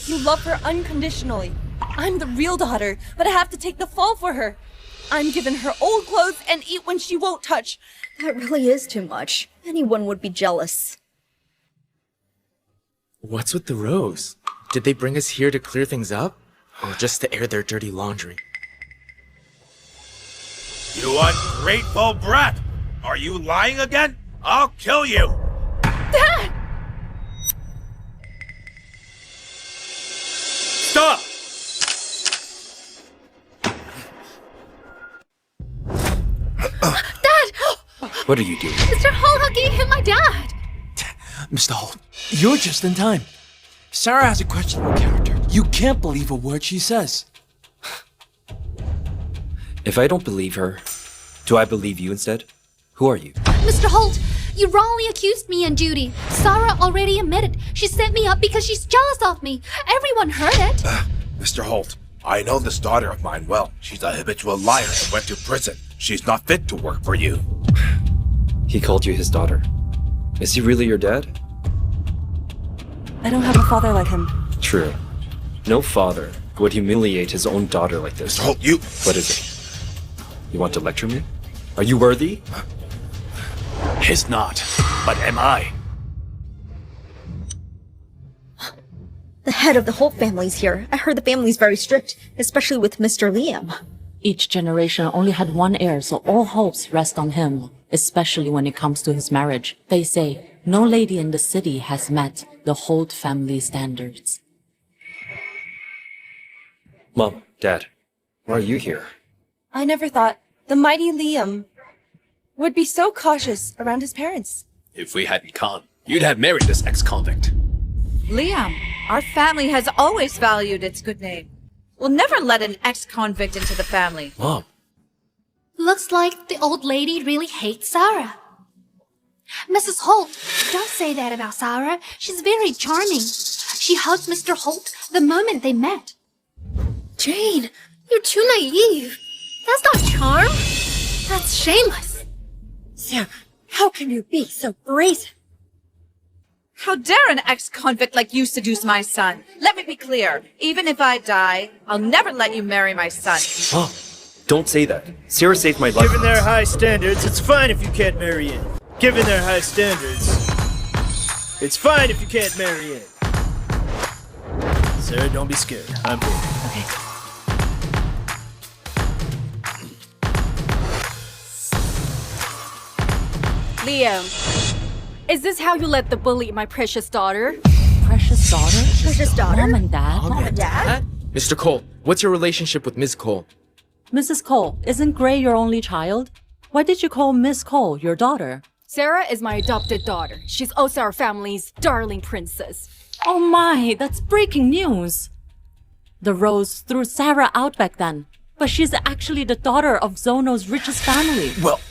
You love her unconditionally. I'm the real daughter, but I have to take the fall for her. I'm giving her old clothes and eat when she won't touch. That really is too much. Anyone would be jealous. What's with the Rows? Did they bring us here to clear things up? Or just to air their dirty laundry? You ungrateful brat! Are you lying again? I'll kill you! Dad! Stop! Dad! What are you doing? Mr. Holhuggy hit my dad! Mr. Holt, you're just in time. Sarah has a questionable character. You can't believe a word she says. If I don't believe her, do I believe you instead? Who are you? Mr. Holt, you wrongly accused me and Judy. Sara already admitted she set me up because she's jealous of me. Everyone heard it. Mr. Holt, I know this daughter of mine well. She's a habitual liar and went to prison. She's not fit to work for you. He called you his daughter. Is he really your dad? I don't have a father like him. True. No father would humiliate his own daughter like this. Mr. Holt, you... What is it? You want to lecture me? Are you worthy? He's not, but am I? The head of the Holt family's here. I heard the family's very strict, especially with Mr. Liam. Each generation only had one heir, so all hopes rest on him, especially when it comes to his marriage. They say no lady in the city has met the Holt family standards. Mom, Dad, why are you here? I never thought the mighty Liam would be so cautious around his parents. If we hadn't come, you'd have married this ex-convict. Liam, our family has always valued its good name. We'll never let an ex-convict into the family. Mom. Looks like the old lady really hates Sara. Mrs. Holt, don't say that about Sara. She's very charming. She hugged Mr. Holt the moment they met. Jane, you're too naive. That's not charm. That's shameless. Sarah, how can you be so brazen? How dare an ex-convict like you seduce my son? Let me be clear. Even if I die, I'll never let you marry my son. Mom, don't say that. Sarah saved my life. Given their high standards, it's fine if you can't marry in. Given their high standards, it's fine if you can't marry in. Sarah, don't be scared. I'm here. Okay. Liam, is this how you let the bully my precious daughter? Precious daughter? Precious daughter? Mom and Dad? Mom and Dad? Mr. Cole, what's your relationship with Ms. Cole? Mrs. Cole, isn't Gray your only child? Why did you call Miss Cole your daughter? Sarah is my adopted daughter. She's also our family's darling princess. Oh my, that's breaking news. The Rose threw Sarah out back then, but she's actually the daughter of Xonos' richest family. Well.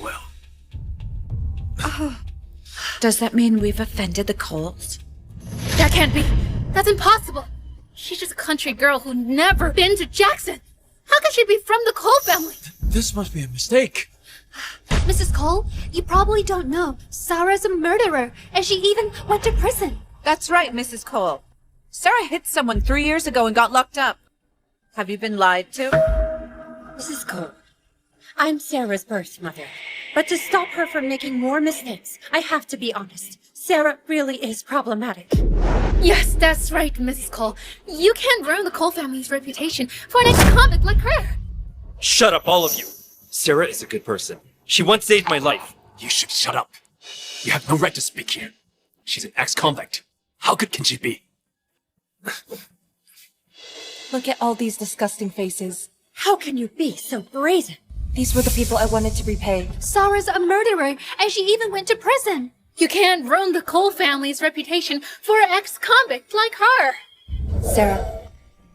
Does that mean we've offended the Coles? That can't be. That's impossible. She's just a country girl who'd never been to Jackson. How could she be from the Cole family? This must be a mistake. Mrs. Cole, you probably don't know. Sara's a murderer, and she even went to prison. That's right, Mrs. Cole. Sarah hit someone 3 years ago and got locked up. Have you been lied to? Mrs. Cole, I'm Sarah's birth mother. But to stop her from making more mistakes, I have to be honest. Sarah really is problematic. Yes, that's right, Mrs. Cole. You can't ruin the Cole family's reputation for an ex-convict like her. Shut up, all of you. Sarah is a good person. She once saved my life. You should shut up. You have no right to speak here. She's an ex-convict. How good can she be? Look at all these disgusting faces. How can you be so brazen? These were the people I wanted to repay. Sara's a murderer, and she even went to prison. You can't ruin the Cole family's reputation for an ex-convict like her. Sarah,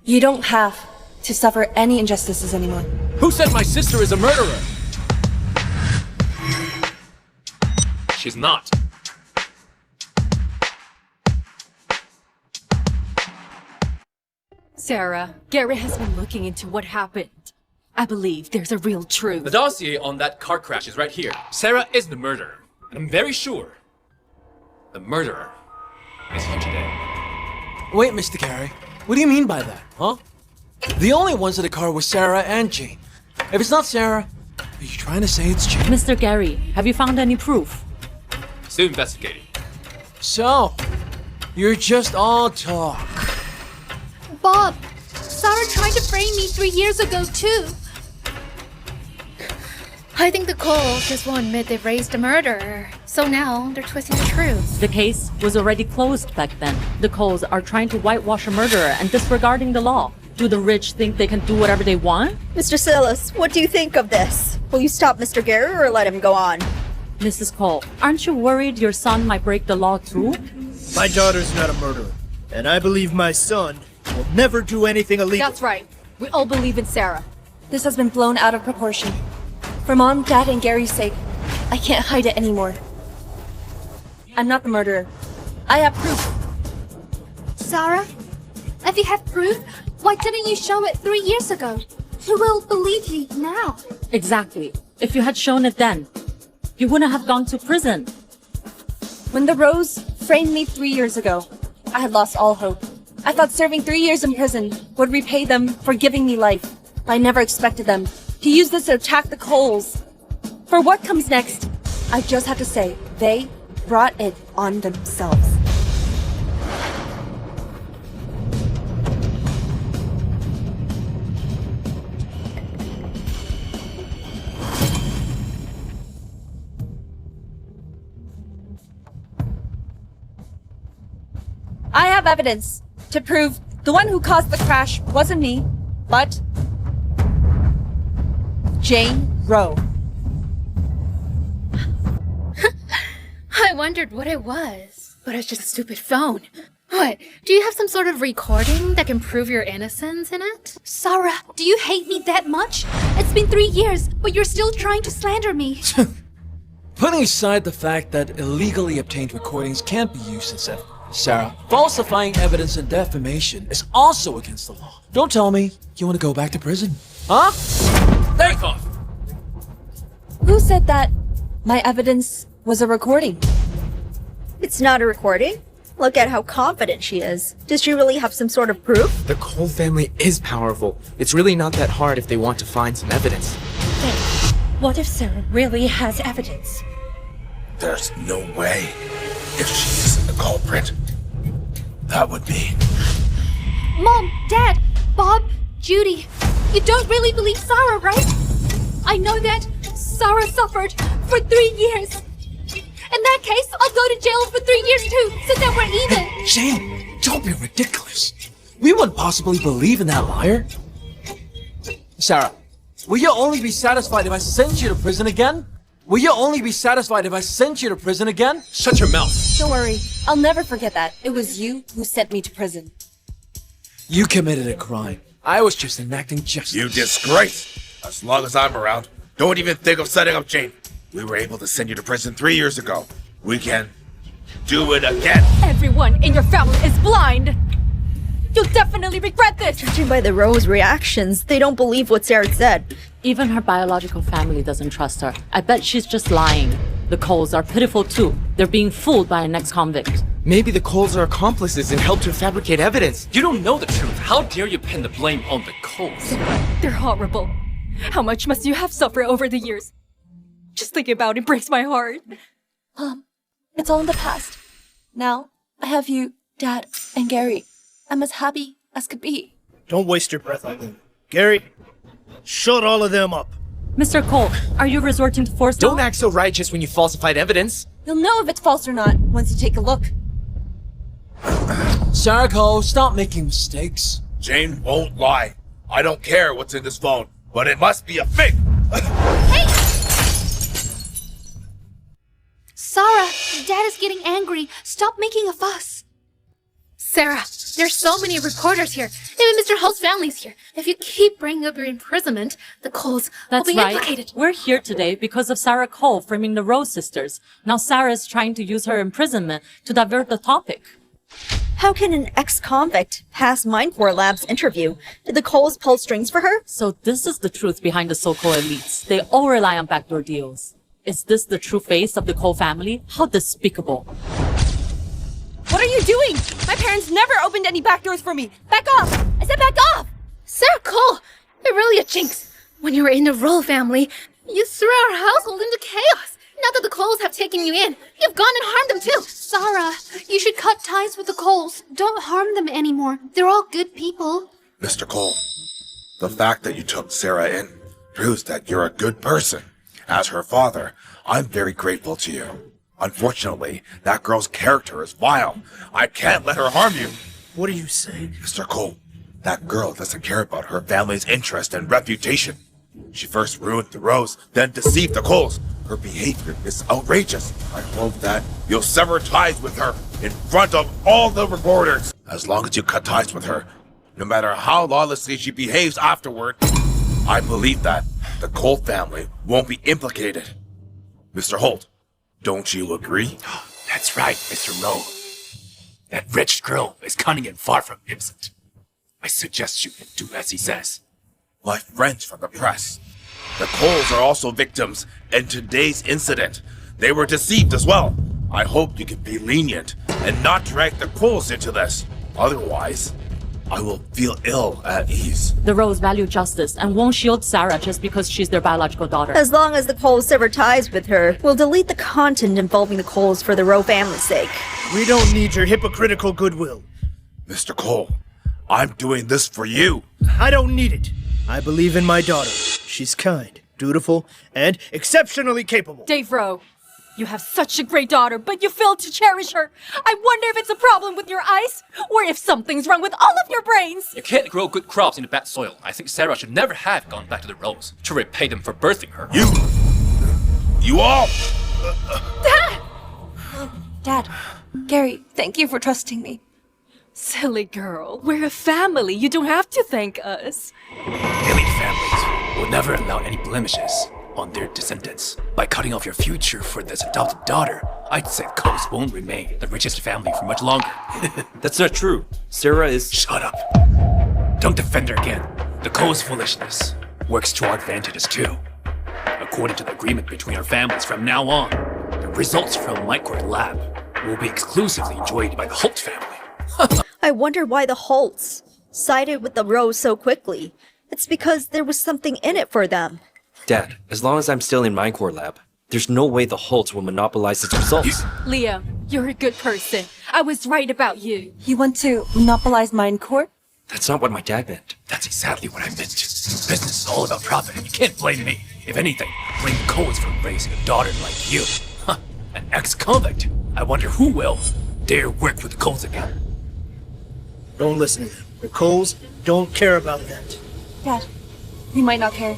you don't have to suffer any injustices anymore. Who said my sister is a murderer? She's not. Sarah, Gary has been looking into what happened. I believe there's a real truth. The dossier on that car crash is right here. Sarah is the murderer. And I'm very sure the murderer is here today. Wait, Mr. Carey. What do you mean by that, huh? The only ones in the car were Sarah and Jane. If it's not Sarah, are you trying to say it's Jane? Mr. Gary, have you found any proof? Still investigating. So, You're just all talk. Bob, Sara tried to frame me 3 years ago, too. I think the Coles just won't admit they've raised a murderer. So now they're twisting the truth. The case was already closed back then. The Coles are trying to whitewash a murderer and disregarding the law. Do the rich think they can do whatever they want? Mr. Silas, what do you think of this? Will you stop Mr. Gary or let him go on? Mrs. Cole, aren't you worried your son might break the law too? My daughter's not a murderer, and I believe my son will never do anything illegal. That's right. We all believe in Sara. This has been blown out of proportion. For Mom, Dad, and Gary's sake, I can't hide it anymore. I'm not the murderer. I have proof. Sara, if you have proof, why didn't you show it 3 years ago? Who will believe you now? Exactly. If you had shown it then, you wouldn't have gone to prison. When the Rose framed me 3 years ago, I had lost all hope. I thought serving 3 years in prison would repay them for giving me life. I never expected them to use this to attack the Coles. For what comes next, I just have to say, they brought it on themselves. I have evidence to prove the one who caused the crash wasn't me, but Jane Rowe. I wondered what it was, but it's just a stupid phone. What? Do you have some sort of recording that can prove your innocence in it? Sara, do you hate me that much? It's been 3 years, but you're still trying to slander me. Putting aside the fact that illegally obtained recordings can't be used as evidence, Sara, falsifying evidence and defamation is also against the law. Don't tell me you want to go back to prison. Huh? Back off! Who said that my evidence was a recording? It's not a recording. Look at how confident she is. Does she really have some sort of proof? The Cole family is powerful. It's really not that hard if they want to find some evidence. Hey, what if Sara really has evidence? There's no way. If she isn't the culprit, that would be... Mom, Dad, Bob, Judy, you don't really believe Sara, right? I know that Sara suffered for 3 years. In that case, I'll go to jail for 3 years too, so that we're even. Jane, don't be ridiculous. We wouldn't possibly believe in that liar. Sara, will you only be satisfied if I send you to prison again? Will you only be satisfied if I sent you to prison again? Shut your mouth. Don't worry, I'll never forget that. It was you who sent me to prison. You committed a crime. I was just enacting justice. You disgrace! As long as I'm around, don't even think of setting up Jane. We were able to send you to prison 3 years ago. We can do it again. Everyone in your family is blind. You'll definitely regret this. Judging by the Rose reactions, they don't believe what Sara said. Even her biological family doesn't trust her. I bet she's just lying. The Coles are pitiful too. They're being fooled by an ex-convict. Maybe the Coles are accomplices and helped her fabricate evidence. You don't know the truth. How dare you pin the blame on the Coles? They're horrible. How much must you have suffered over the years? Just thinking about it breaks my heart. It's all in the past. Now, I have you, Dad, and Gary. I'm as happy as could be. Don't waste your breath on them. Gary, shut all of them up. Mr. Cole, are you resorting to force? Don't act so righteous when you falsified evidence. You'll know if it's false or not once you take a look. Sara Cole, stop making mistakes. Jane won't lie. I don't care what's in this phone, but it must be a fake. Sara, Dad is getting angry. Stop making a fuss. Sara, there's so many reporters here. Even Mr. Hull's family's here. If you keep bringing up your imprisonment, the Coles will That's be right. implicated. We're here today because of Sara Cole framing the Rowe sisters. Now Sarah's trying to use her imprisonment to divert the topic. How can an ex-convict pass Mindcore Lab's interview? Did the Coles pull strings for her? So this is the truth behind the so-called elites. They all rely on backdoor deals. Is this the true face of the Cole family? How despicable. What are you doing? My parents never opened any back doors for me. Back off! I said back off! Sara Cole, you're really a jinx. When you were in the Rowe family, you threw our household into chaos. Now that the Coles have taken you in, you've gone and harmed them too. Sara, you should cut ties with the Coles. Don't harm them anymore. They're all good people. Mr. Cole, the fact that you took Sarah in proves that you're a good person. As her father, I'm very grateful to you. Unfortunately, that girl's character is vile. I can't let her harm you. What are you saying? Mr. Cole, that girl doesn't care about her family's interest and reputation. She first ruined the Rose, then deceived the Coles. Her behavior is outrageous. I hope that you'll sever ties with her in front of all the reporters. As long as you cut ties with her, no matter how lawlessly she behaves afterward, I believe that the Cole family won't be implicated. Mr. Holt, don't you agree? That's right, Mr. Rowe. That rich girl is cunning and far from innocent. I suggest you do as he says. My friends from the press, the Coles are also victims in today's incident. They were deceived as well. I hope you can be lenient and not drag the Coles into this. Otherwise, I will feel ill at ease. The Rows value justice and won't shield Sarah just because she's their biological daughter. As long as the Coles sever ties with her, we'll delete the content involving the Coles for the Rowe family's sake. We don't need your hypocritical goodwill. Mr. Cole, I'm doing this for you. I don't need it. I believe in my daughter. She's kind, dutiful, and exceptionally capable. Dave Rowe, you have such a great daughter, but you fail to cherish her. I wonder if it's a problem with your eyes, or if something's wrong with all of your brains. You can't grow good crops in the bad soil. I think Sarah should never have gone back to the Rose to repay them for birthing her. You all! Dad! Dad, Gary, thank you for trusting me. Silly girl, we're a family. You don't have to thank us. Elite families will never allow any blemishes on their descendants. By cutting off your future for this adopted daughter, I'd say Coles won't remain the richest family for much longer. That's not true. Sarah is... Shut up. Don't defend her again. The Coles' foolishness works to our advantages too. According to the agreement between our families from now on, the results from Micro Lab will be exclusively enjoyed by the Holt family. I wonder why the Holts sided with the Rose so quickly. It's because there was something in it for them. Dad, as long as I'm still in Minecore Lab, there's no way the Holts will monopolize its results. Liam, you're a good person. I was right about you. You want to monopolize Minecore? That's not what my dad meant. That's exactly what I meant. Business is all about profit, and you can't blame me. If anything, blame Coles for raising a daughter like you. An ex-convict. I wonder who will dare work with the Coles again. Don't listen to them. The Coles don't care about that. Dad, you might not care,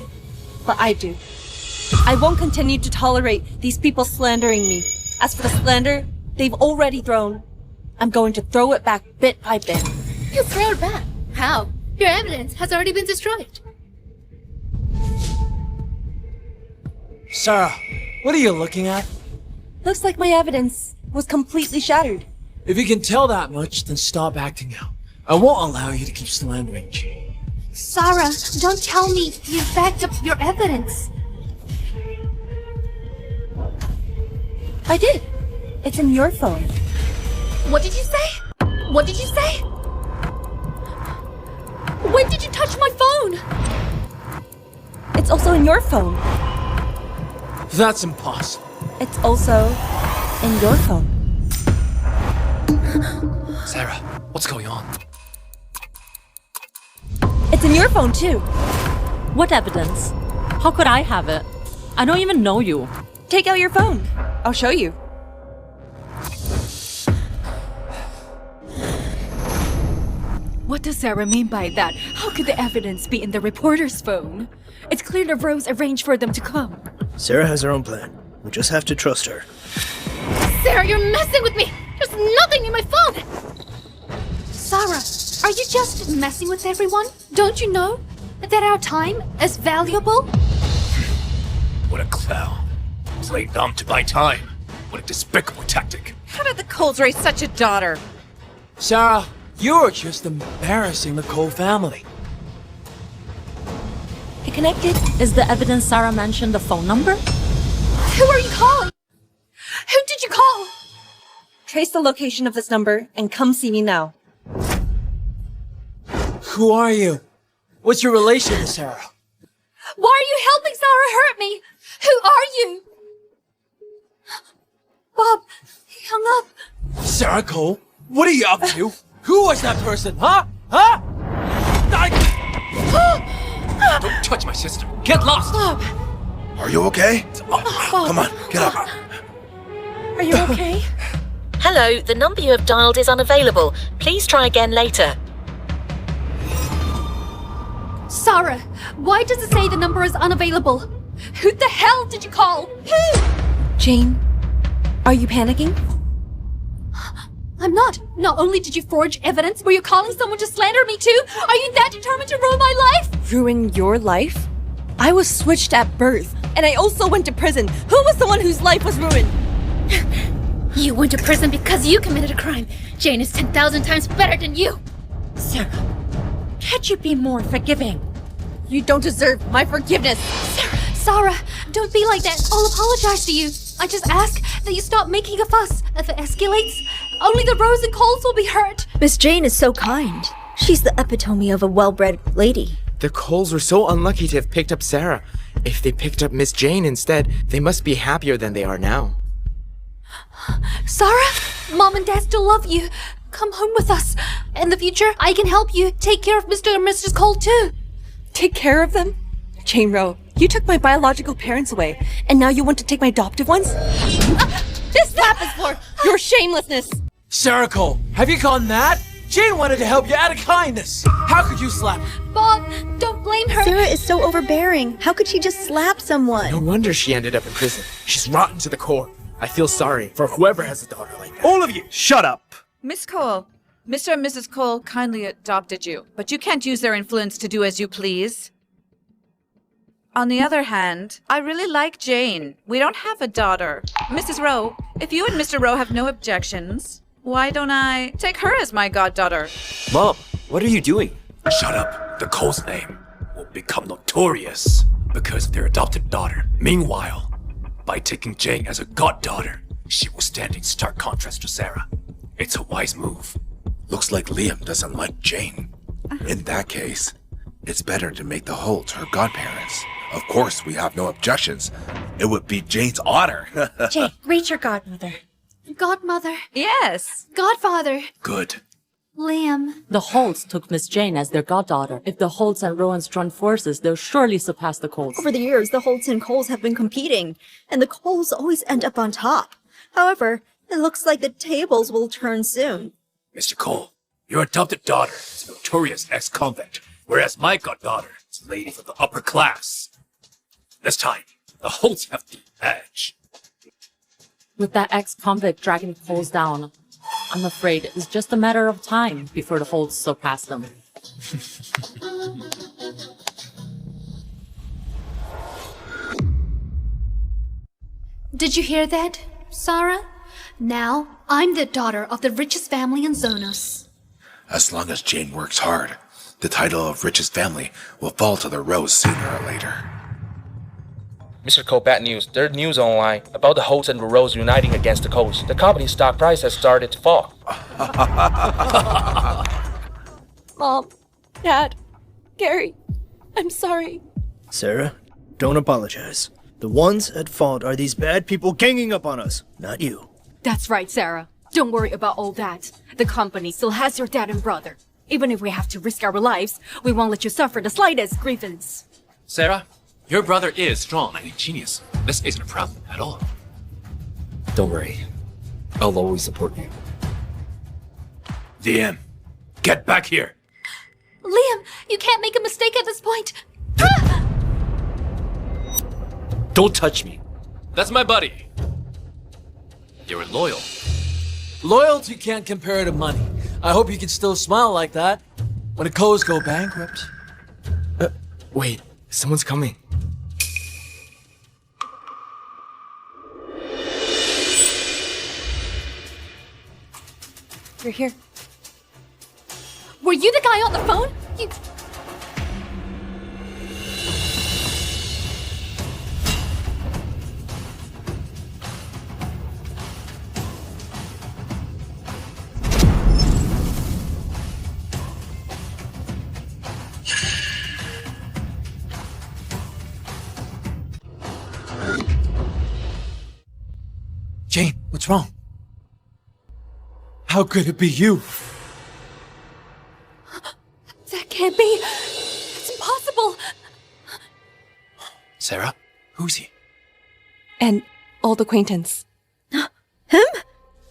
but I do. I won't continue to tolerate these people slandering me. As for the slander they've already thrown, I'm going to throw it back bit by bit. You throw it back? How? Your evidence has already been destroyed. Sarah, what are you looking at? Looks like my evidence was completely shattered. If you can tell that much, then stop acting out. I won't allow you to keep slandering Jane. Sara, don't tell me you backed up your evidence. I did. It's in your phone. What did you say? What did you say? When did you touch my phone? It's also in your phone. That's impossible. It's also in your phone. Sarah, what's going on? It's in your phone too. What evidence? How could I have it? I don't even know you. Take out your phone. I'll show you. What does Sarah mean by that? How could the evidence be in the reporter's phone? It's clear the Rose arranged for them to come. Sarah has her own plan. We just have to trust her. Sarah, you're messing with me! There's nothing in my phone! Sara, are you just messing with everyone? Don't you know that our time is valuable? What a clown. Play dumb to buy time. What a despicable tactic. How did the Coles raise such a daughter? Sarah, you're just embarrassing the Cole family. It connected. Is the evidence Sarah mentioned the phone number? Who are you calling? Who did you call? Trace the location of this number and come see me now. Who are you? What's your relation to Sarah? Why are you helping Sara hurt me? Who are you? Bob, he hung up. Sara Cole, what are you up to? Who was that person, huh? Huh? Don't touch my sister. Get lost! Bob, Are you okay? Come on, get up. Are you okay? Hello, the number you have dialed is unavailable. Please try again later. Sarah, why does it say the number is unavailable? Who the hell did you call? Jane, are you panicking? I'm not. Not only did you forge evidence, were you calling someone to slander me too? Are you that determined to ruin my life? Ruin your life? I was switched at birth, and I also went to prison. Who was the one whose life was ruined? You went to prison because you committed a crime. Jane is 10,000 times better than you. Sarah, can't you be more forgiving? You don't deserve my forgiveness. Sarah, don't be like that. I'll apologize to you. I just ask that you stop making a fuss. If it escalates, only the Rose and Coles will be hurt. Miss Jane is so kind. She's the epitome of a well-bred lady. The Coles were so unlucky to have picked up Sarah. If they picked up Miss Jane instead, they must be happier than they are now. Sarah, Mom and Dad still love you. Come home with us. In the future, I can help you take care of Mr. and Mrs. Cole too. Take care of them? Jane Rowe, you took my biological parents away, and now you want to take my adoptive ones? This slap is for your shamelessness! Sara Cole, have you gone mad? Jane wanted to help you out of kindness. How could you slap her? Bob, don't blame her. Sarah is so overbearing. How could she just slap someone? No wonder she ended up in prison. She's rotten to the core. I feel sorry for whoever has a daughter like that. All of you, shut up! Miss Cole, Mr. and Mrs. Cole kindly adopted you, but you can't use their influence to do as you please. On the other hand, I really like Jane. We don't have a daughter. Mrs. Rowe, if you and Mr. Rowe have no objections, why don't I take her as my goddaughter? Mom, what are you doing? Shut up. The Cole's name will become notorious because of their adopted daughter. Meanwhile, by taking Jane as a goddaughter, she will stand in stark contrast to Sarah. It's a wise move. Looks like Liam doesn't like Jane. In that case, it's better to make the Holts her godparents. Of course, we have no objections. It would be Jane's honor. Jane, reach your godmother. Godmother. Yes. Godfather. Good. Liam. The Holts took Miss Jane as their goddaughter. If the Holts and Rowans join forces, they'll surely surpass the Coles. Over the years, the Holts and Coles have been competing, and the Coles always end up on top. However, it looks like the tables will turn soon. Mr. Cole, your adopted daughter is a notorious ex-convict, whereas my goddaughter is a lady from the upper class. This time, the Holts have the edge. With that ex-convict dragging Coles down, I'm afraid it's just a matter of time before the Holts surpass them. Did you hear that, Sarah? Now, I'm the daughter of the richest family in Xonos. As long as Jane works hard, the title of richest family will fall to the Rose sooner or later. Mr. Cole, bad news. There's news online about the Holts and the Rose uniting against the Coles. The company's stock price has started to fall. Mom, Dad, Gary, I'm sorry. Sarah, don't apologize. The ones at fault are these bad people ganging up on us, not you. That's right, Sarah. Don't worry about all that. The company still has your dad and brother. Even if we have to risk our lives, we won't let you suffer the slightest grievance. Sarah, your brother is strong and ingenious. This isn't a problem at all. Don't worry. I'll always support you. DM, get back here. Liam, you can't make a mistake at this point. Don't touch me. That's my buddy. You're loyal. Loyalty can't compare to money. I hope you can still smile like that when the Coles go bankrupt. Wait, someone's coming. You're here. Were you the guy on the phone? You... Jane, What's wrong? How could it be you? That can't be. It's impossible. Sarah? Who's he? An old acquaintance. Him?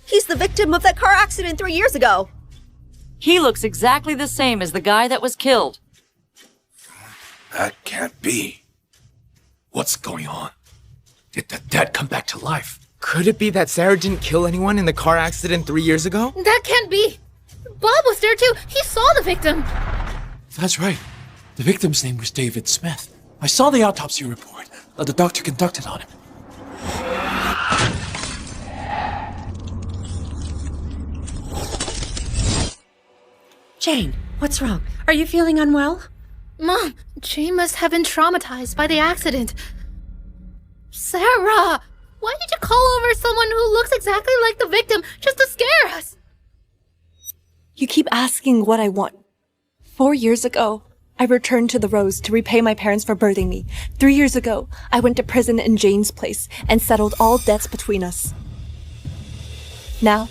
He's the victim of that car accident 3 years ago. He looks exactly the same as the guy that was killed. That can't be. What's going on? Did the dead come back to life? Could it be that Sarah didn't kill anyone in the car accident 3 years ago? That can't be. Bob was there too. He saw the victim. That's right. The victim's name was David Smith. I saw the autopsy report that the doctor conducted on him. Jane, what's wrong? Are you feeling unwell? Mom, Jane must have been traumatized by the accident. Sarah! Why did you call over someone who looks exactly like the victim just to scare us? You keep asking what I want. 4 years ago, I returned to the Rows to repay my parents for birthing me. 3 years ago, I went to prison in Jane's place and settled all debts between us. Now,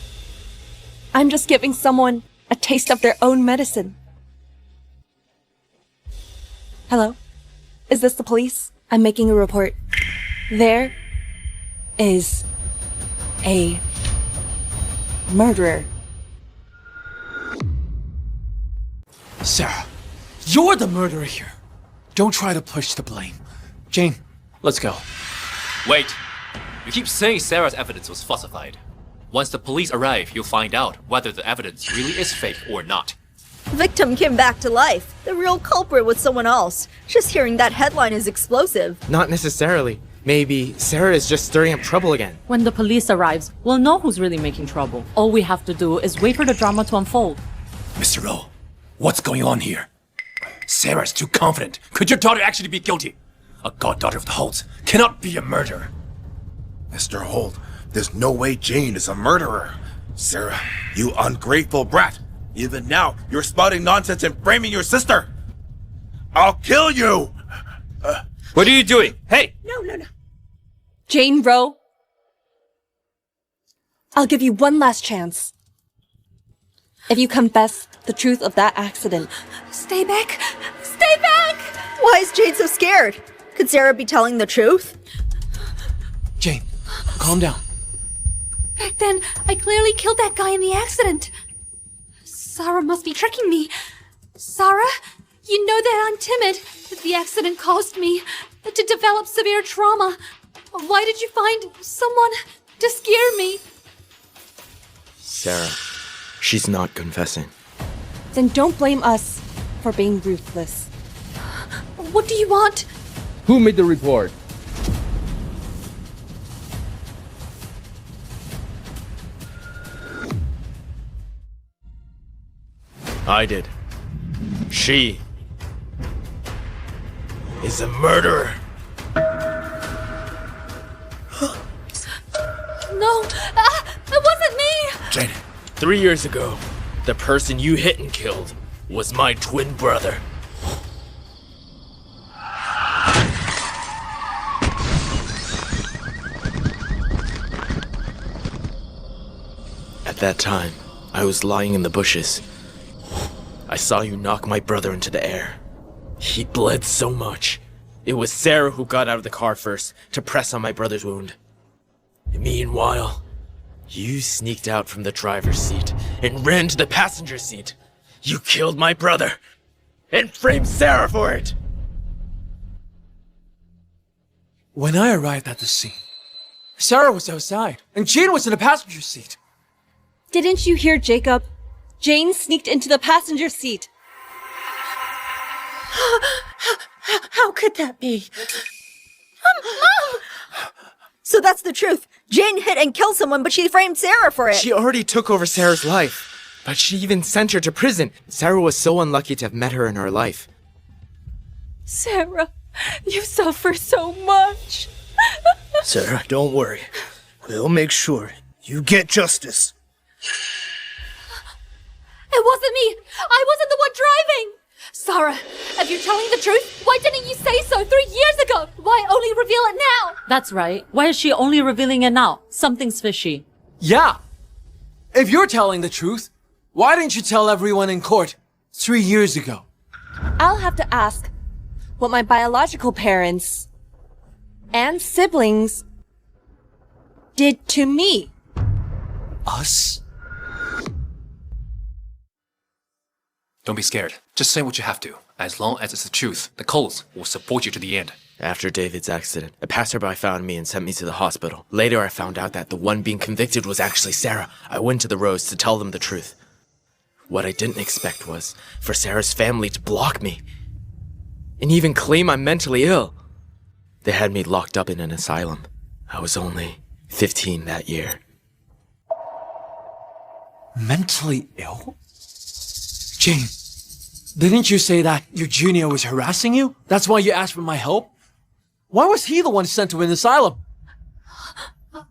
I'm just giving someone a taste of their own medicine. Hello? Is this the police? I'm making a report. There is a murderer. Sarah, you're the murderer here. Don't try to push the blame. Jane, let's go. Wait. You keep saying Sarah's evidence was falsified. Once the police arrive, you'll find out whether the evidence really is fake or not. Victim came back to life. The real culprit was someone else. Just hearing that headline is explosive. Not necessarily. Maybe Sarah is just stirring up trouble again. When the police arrives, we'll know who's really making trouble. All we have to do is wait for the drama to unfold. Mr. Rowe, what's going on here? Sarah's too confident. Could your daughter actually be guilty? A goddaughter of the Holts cannot be a murderer. Mr. Holt, there's no way Jane is a murderer. Sarah, you ungrateful brat. Even now, you're spouting nonsense and framing your sister. I'll kill you! What are you doing? Hey! No. Jane Rowe, I'll give you one last chance. If you confess the truth of that accident. Stay back! Stay back! Why is Jane so scared? Could Sarah be telling the truth? Jane, calm down. Back then, I clearly killed that guy in the accident. Sarah must be tricking me. Sarah, you know that I'm timid. The accident caused me to develop severe trauma. Why did you find someone to scare me? Sarah, she's not confessing. Then don't blame us for being ruthless. What do you want? Who made the report? I did. She is a murderer. No, it wasn't me! Jane, 3 years ago, the person you hit and killed was my twin brother. At that time, I was lying in the bushes. I saw you knock my brother into the air. He bled so much. It was Sarah who got out of the car first to press on my brother's wound. Meanwhile, you sneaked out from the driver's seat and ran to the passenger seat. You killed my brother and framed Sarah for it. When I arrived at the scene, Sarah was outside and Jane was in the passenger seat. Didn't you hear Jacob? Jane sneaked into the passenger seat. How could that be? Mom! So that's the truth. Jane hit and killed someone, but she framed Sarah for it. She already took over Sarah's life. But she even sent her to prison. Sarah was so unlucky to have met her in her life. Sarah, you suffer so much. Sarah, don't worry. We'll make sure you get justice. It wasn't me! I wasn't the one driving! Sarah, if you're telling the truth, why didn't you say so 3 years ago? Why only reveal it now? That's right. Why is she only revealing it now? Something's fishy. Yeah. If you're telling the truth, why didn't you tell everyone in court 3 years ago? I'll have to ask what my biological parents and siblings did to me. Us? Don't be scared. Just say what you have to. As long as it's the truth, the Coles will support you to the end. After David's accident, a passerby found me and sent me to the hospital. Later, I found out that the one being convicted was actually Sara. I went to the Rows to tell them the truth. What I didn't expect was for Sarah's family to block me and even claim I'm mentally ill. They had me locked up in an asylum. I was only 15 that year. Mentally ill? Jane, didn't you say that your junior was harassing you? That's why you asked for my help? Why was he the one sent to an asylum? I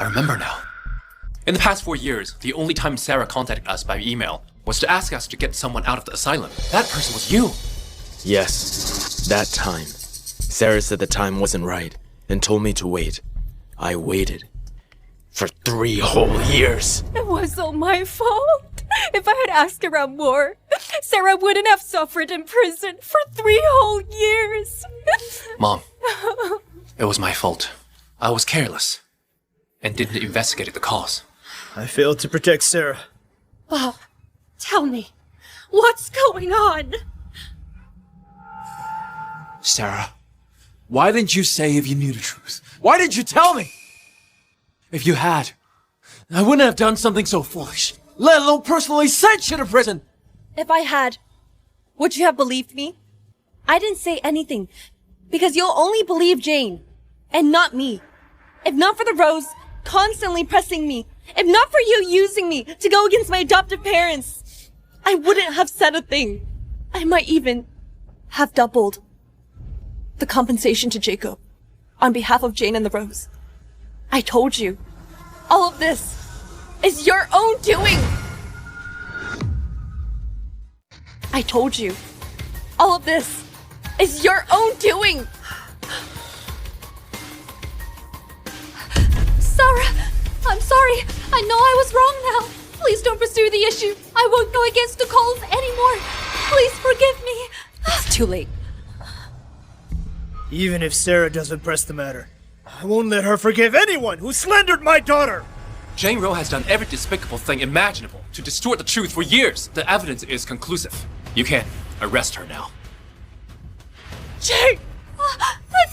remember now. In the past 4 years, the only time Sara contacted us by email was to ask us to get someone out of the asylum. That person was you. Yes, that time. Sara said the time wasn't right and told me to wait. I waited. For 3 whole years. It was all my fault. If I had asked around more, Sara wouldn't have suffered in prison for 3 whole years. Mom, it was my fault. I was careless and didn't investigate the cause. I failed to protect Sara. Bob, tell me, what's going on? Sara, why didn't you say if you knew the truth? Why didn't you tell me? If you had, I wouldn't have done something so foolish, let alone personally sent you to prison. If I had, would you have believed me? I didn't say anything because you'll only believe Jane and not me. If not for the Rows constantly pressing me, if not for you using me to go against my adoptive parents, I wouldn't have said a thing. I might even have doubled the compensation to Jacob on behalf of Jane and the Rows. I told you, all of this is your own doing. I told you, all of this is your own doing. Sarah, I'm sorry. I know I was wrong now. Please don't pursue the issue. I won't go against the Coles anymore. Please forgive me. It's too late. Even if Sara doesn't press the matter, I won't let her forgive anyone who slandered my daughter! Jane Rowe has done every despicable thing imaginable to distort the truth for years. The evidence is conclusive. You can arrest her now. Jane!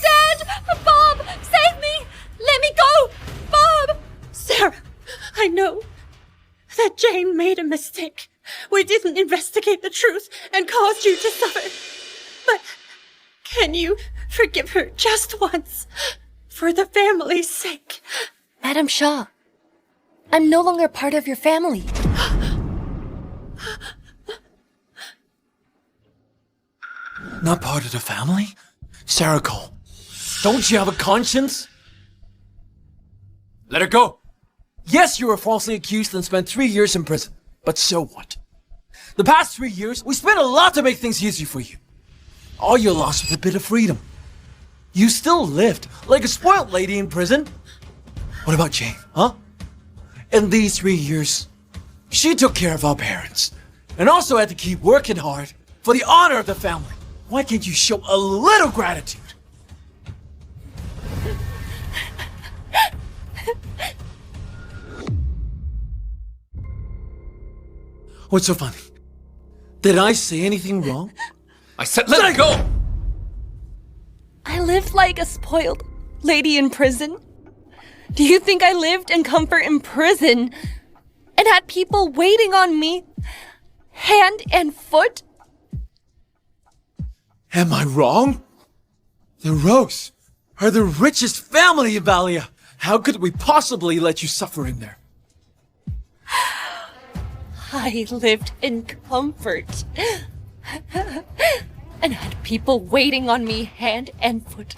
Dad! Bob! Save me! Let me go! Bob! Sara, I know that Jane made a mistake. We didn't investigate the truth and caused you to suffer. But can you forgive her just once? For the family's sake. Madam Shaw, I'm no longer part of your family. Not part of the family? Sara Cole, don't you have a conscience? Let her go! Yes, you were falsely accused and spent 3 years in prison. But so what? The past 3 years, we spent a lot to make things easy for you. All you lost was a bit of freedom. You still lived like a spoiled lady in prison. What about Jane, huh? In these 3 years, she took care of our parents and also had to keep working hard for the honor of the family. Why can't you show a little gratitude? What's so funny? Did I say anything wrong? I said let her go! I lived like a spoiled lady in prison. Do you think I lived in comfort in prison and had people waiting on me, hand and foot? Am I wrong? The Rows are the richest family in Valia. How could we possibly let you suffer in there? I lived in comfort and had people waiting on me hand and foot.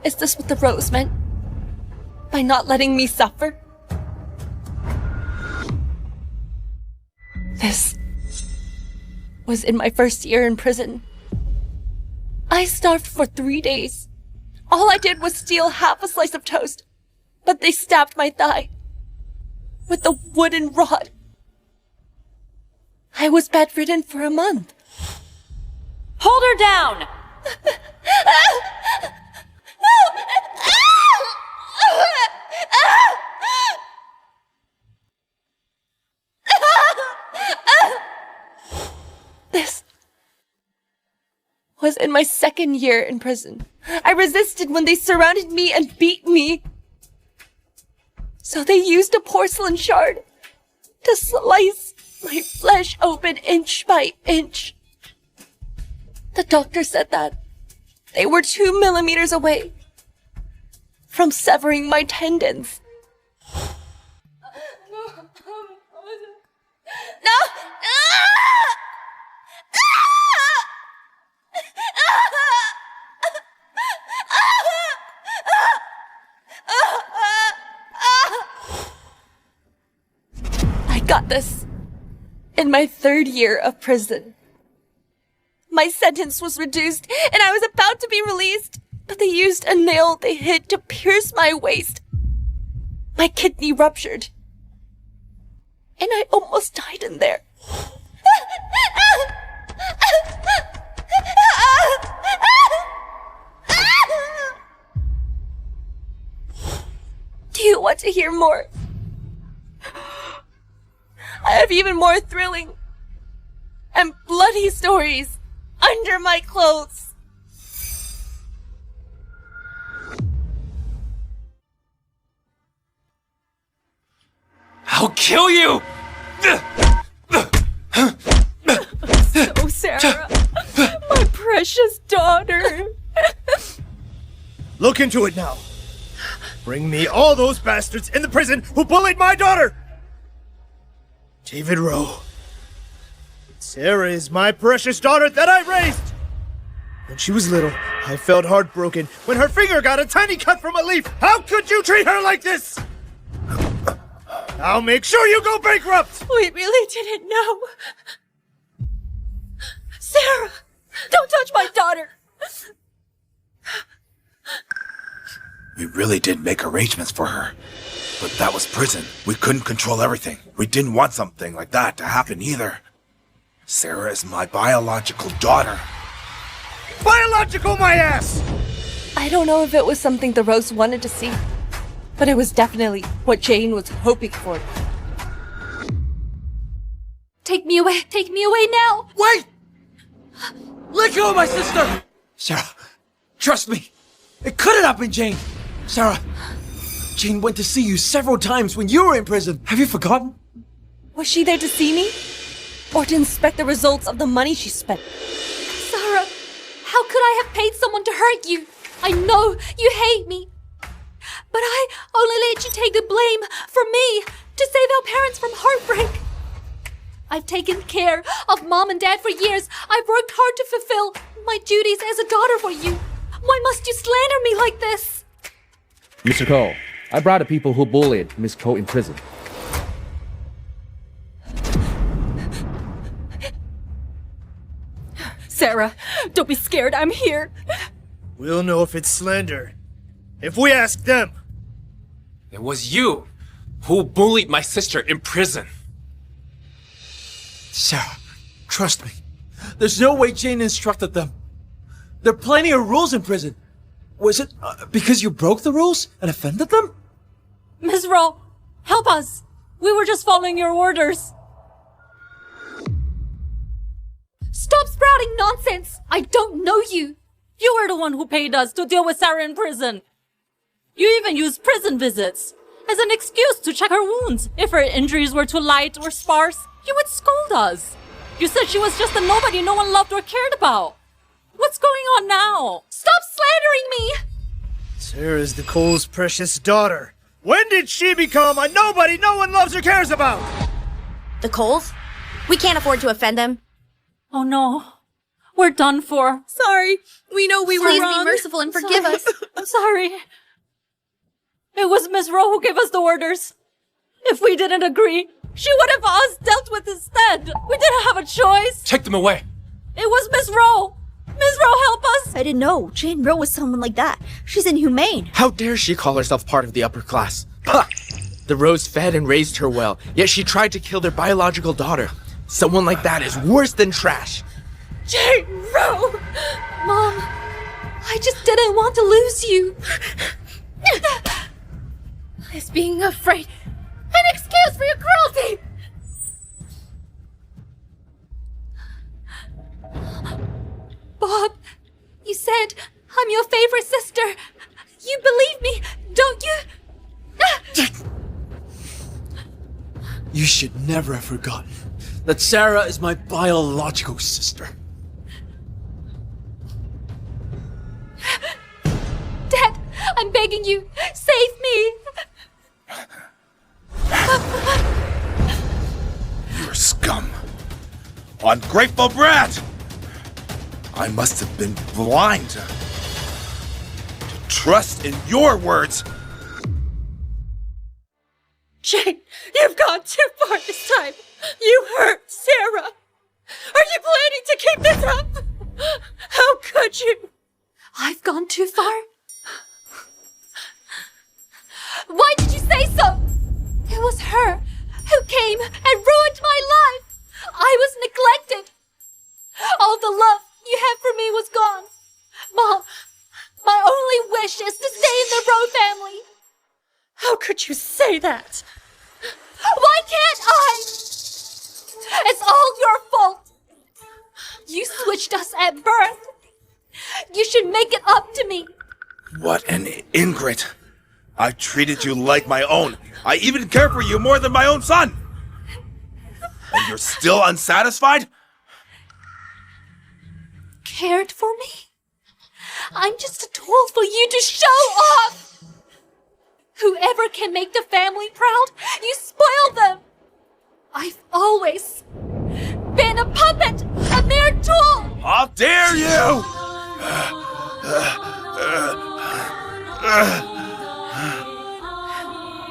Is this what the Rose meant? By not letting me suffer? This was in my first year in prison. I starved for 3 days. All I did was steal half a slice of toast, but they stabbed my thigh with a wooden rod. I was bedridden for a month. Hold her down! This was in my second year in prison. I resisted when they surrounded me and beat me. So they used a porcelain shard to slice my flesh open inch by inch. The doctor said that they were 2 millimeters away from severing my tendons. No! I got this in my 3rd year of prison. My sentence was reduced and I was about to be released, but they used a nail they hid to pierce my waist. My kidney ruptured, and I almost died in there. Do you want to hear more? I have even more thrilling and bloody stories under my clothes. I'll kill you! So, Sarah, my precious daughter. Look into it now. Bring me all those bastards in the prison who bullied my daughter! David Rowe. Sarah is my precious daughter that I raised! When she was little, I felt heartbroken when her finger got a tiny cut from a leaf. How could you treat her like this? I'll make sure you go bankrupt! We really didn't know. Sarah, don't touch my daughter. We really did make arrangements for her. But that was prison. We couldn't control everything. We didn't want something like that to happen either. Sarah is my biological daughter. Biological my ass! I don't know if it was something the Rose wanted to see, but it was definitely what Jane was hoping for. Take me away now! Wait! Let go of my sister! Sarah, trust me. It couldn't have been Jane. Sarah, Jane went to see you several times when you were in prison. Have you forgotten? Was she there to see me? Or to inspect the results of the money she spent? Sara, how could I have paid someone to hurt you? I know you hate me. But I only let you take the blame for me to save our parents from heartbreak. I've taken care of Mom and Dad for years. I've worked hard to fulfill my duties as a daughter for you. Why must you slander me like this? Mr. Cole, I brought the people who bullied Miss Cole in prison. Sarah, don't be scared. I'm here. We'll know if it's slander if we ask them. It was you who bullied my sister in prison. Sarah, trust me. There's no way Jane instructed them. There are plenty of rules in prison. Was it because you broke the rules and offended them? Ms. Rowe, help us! We were just following your orders. Stop sprouting nonsense! I don't know you! You were the one who paid us to deal with Sarah in prison. You even used prison visits as an excuse to check her wounds. If her injuries were too light or sparse, you would scold us. You said she was just a nobody no one loved or cared about. What's going on now? Stop slandering me! Sarah's the Cole's precious daughter. When did she become a nobody no one loves or cares about? The Coles? We can't afford to offend them. Oh no. We're done for. Sorry. We know we were Please wrong. be merciful and forgive us. I'm sorry. It was Miss Rowe who gave us the orders. If we didn't agree, she would have us dealt with instead. We didn't have a choice. Take them away. It was Miss Rowe. Miss Rowe, help us. I didn't know Jane Rowe was someone like that. She's inhumane. How dare she call herself part of the upper class? Pah! The Rows fed and raised her well, yet she tried to kill their biological daughter. Someone like that is worse than trash. Jane Rowe! Mom, I just didn't want to lose you. Is being afraid an excuse for your cruelty? Bob, you said I'm your favorite sister. You believe me, don't you? You should never have forgotten that Sara is my biological sister. Dad, I'm begging you, save me. You're scum. Ungrateful brat! I must have been blind to trust in your words. Jane, you've gone too far this time. You hurt Sarah. Are you planning to keep this up? How could you? I've gone too far? Why did you say so? It was her who came and ruined my life. I was neglected. All the love you had for me was gone. Mom, my only wish is to stay in the Rowe family. How could you say that? Why can't I? It's all your fault. You switched us at birth. You should make it up to me. What an ingrate. I treated you like my own. I even care for you more than my own son. And you're still unsatisfied? Cared for me? I'm just a tool for you to show off. Whoever can make the family proud, you spoil them. I've always been a puppet, a mere tool. How dare you!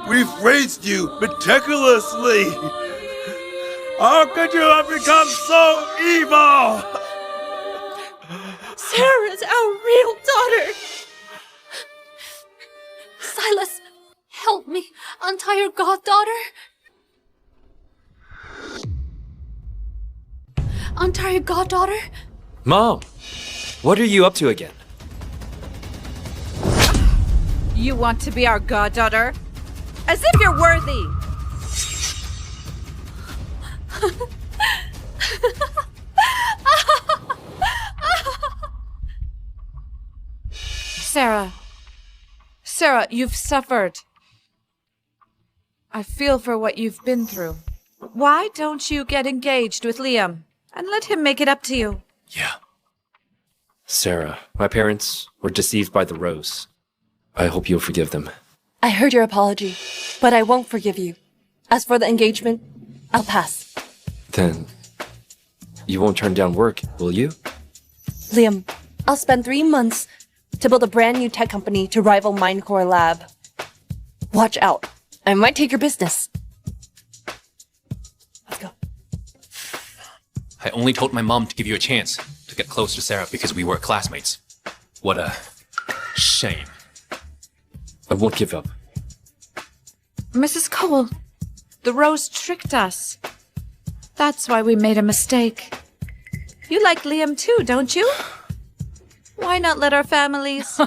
We've raised you meticulously. How could you have become so evil? Sarah's our real daughter. Silas, help me untie your goddaughter. Untie your goddaughter? Mom, what are you up to again? You want to be our goddaughter? As if you're worthy! Sarah, you've suffered. I feel for what you've been through. Why don't you get engaged with Liam and let him make it up to you? Sarah, my parents were deceived by the Rows. I hope you'll forgive them. I heard your apology, but I won't forgive you. As for the engagement, I'll pass. Then, you won't turn down work, will you? Liam, I'll spend 3 months to build a brand new tech company to rival Minecore Lab. Watch out. I might take your business. Let's go. I only told my mom to give you a chance to get close to Sara because we were classmates. What a shame. I won't give up. Mrs. Cole, the Rows tricked us. That's why we made a mistake. You like Liam too, don't you? Why not let our families...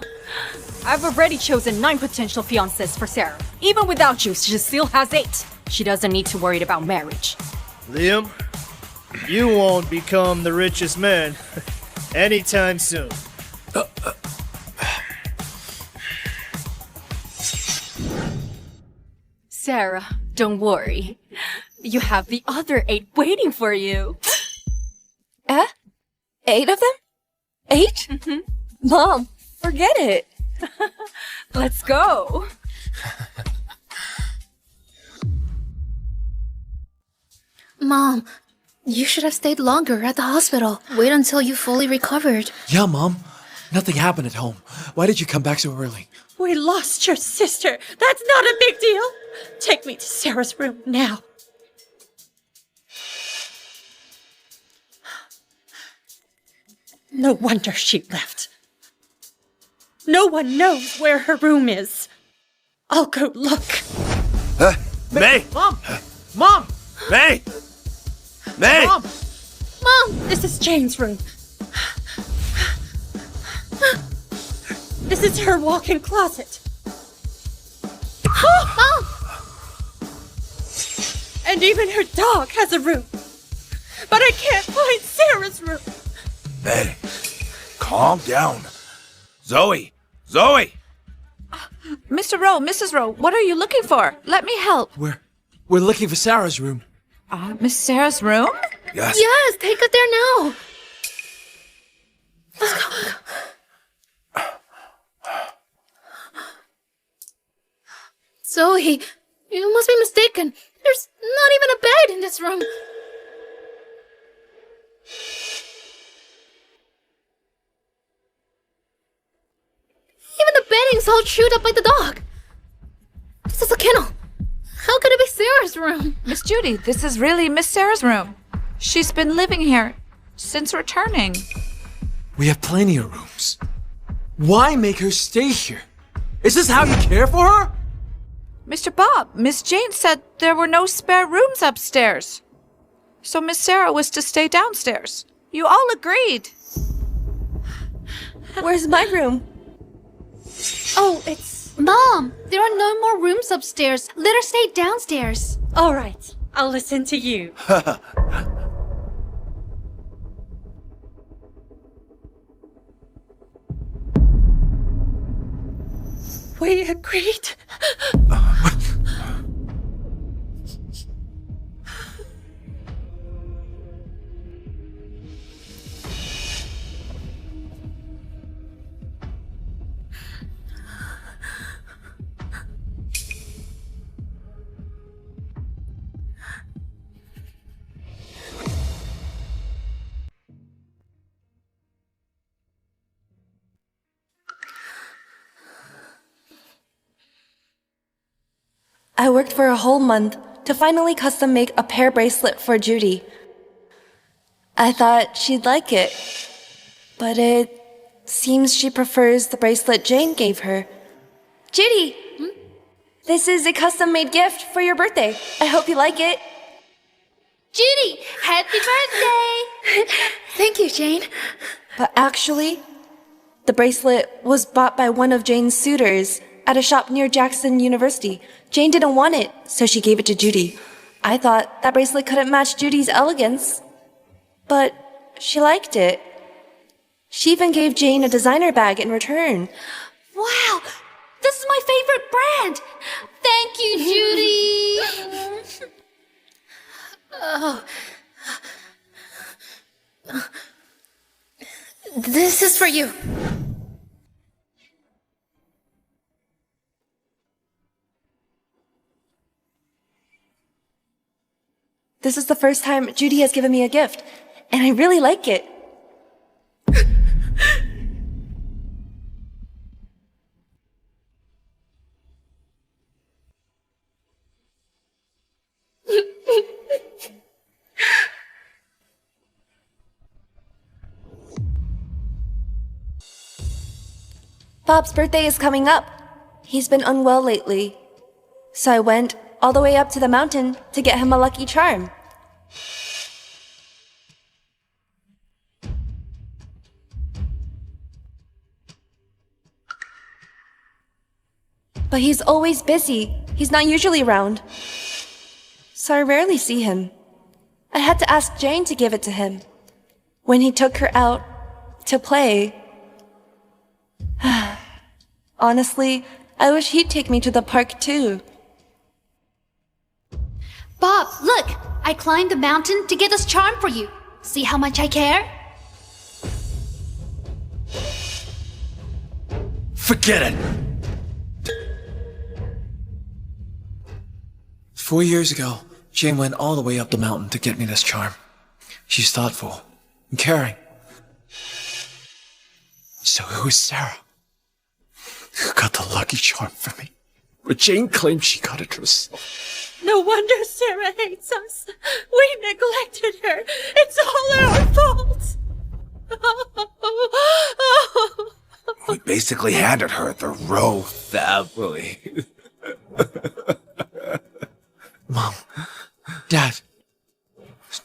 I've already chosen 9 potential fiancés for Sarah. Even without you, she still has 8. She doesn't need to worry about marriage. Liam, you won't become the richest man anytime soon. Sarah, don't worry. You have the other 8 waiting for you. 8 of them? 8? Mm-hmm. Mom, forget it. Let's go. Mom, You should have stayed longer at the hospital. Wait until you fully recovered. Yeah, Mom. Nothing happened at home. Why did you come back so early? We lost your sister. That's not a big deal. Take me to Sarah's room now. No wonder she left. No one knows where her room is. I'll go look. May! Mom! Mom! May! May! Mom! Mom! This is Jane's room. This is her walk-in closet. Mom! And even her dog has a room. But I can't find Sarah's room. May, calm down. Zoe! Zoe! Mr. Rowe, Mrs. Rowe, what are you looking for? Let me help. We're looking for Sarah's room. Miss Sarah's room? Yes. Yes, take it there now. Let's go. Zoe, you must be mistaken. There's not even a bed in this room. Even the bedding's all chewed up by the dog. This is a kennel. How could it be Sarah's room? Miss Judy, this is really Miss Sarah's room. She's been living here since returning. We have plenty of rooms. Why make her stay here? Is this how you care for her? Mr. Bob, Miss Jane said there were no spare rooms upstairs. So Miss Sarah was to stay downstairs. You all agreed. Where's my room? Oh, it's... Mom, there are no more rooms upstairs. Let her stay downstairs. All right, I'll listen to you. We agreed. I worked for a whole month to finally custom make a pear bracelet for Judy. I thought she'd like it, but it seems she prefers the bracelet Jane gave her. Judy, this is a custom-made gift for your birthday. I hope you like it. Judy, happy birthday! Thank you, Jane. But actually, the bracelet was bought by one of Jane's suitors at a shop near Jackson University. Jane didn't want it, so she gave it to Judy. I thought that bracelet couldn't match Judy's elegance, but she liked it. She even gave Jane a designer bag in return. Wow, this is my favorite brand. Thank you, Judy. Oh. This is for you. This is the first time Judy has given me a gift, and I really like it. Bob's birthday is coming up. He's been unwell lately, so I went all the way up to the mountain to get him a lucky charm. But he's always busy. He's not usually around. So I rarely see him. I had to ask Jane to give it to him. When he took her out to play. Honestly, I wish he'd take me to the park too. Bob, look! I climbed the mountain to get this charm for you. See how much I care? Forget it! 4 years ago, Jane went all the way up the mountain to get me this charm. She's thoughtful and caring. So it was Sara who got the lucky charm for me. But Jane claims she got it herself. No wonder Sara hates us. We neglected her. It's all our fault. We basically handed her the Rowe family. Mom, Dad,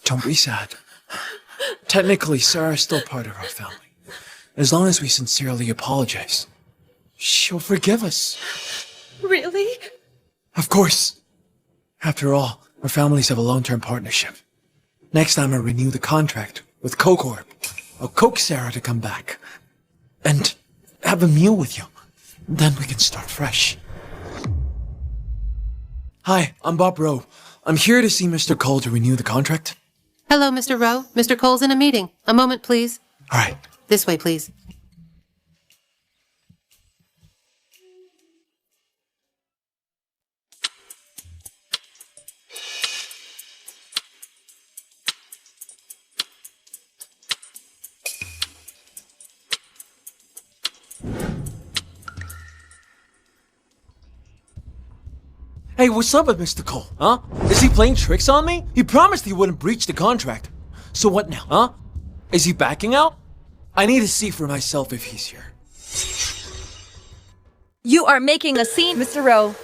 don't be sad. Technically, Sara's still part of our family. As long as we sincerely apologize, she'll forgive us. Really? Of course. After all, our families have a long-term partnership. Next time I renew the contract with CoCorp, I'll coax Sara to come back and have a meal with you. Then we can start fresh. Hi, I'm Bob Rowe. I'm here to see Mr. Cole to renew the contract. Hello, Mr. Rowe. Mr. Cole's in a meeting. A moment, please. All right. This way, please. Hey, what's up with Mr. Cole, huh? Is he playing tricks on me? He promised he wouldn't breach the contract. So what now, huh? Is he backing out? I need to see for myself if he's here. You are making a scene, Mr. Rowe.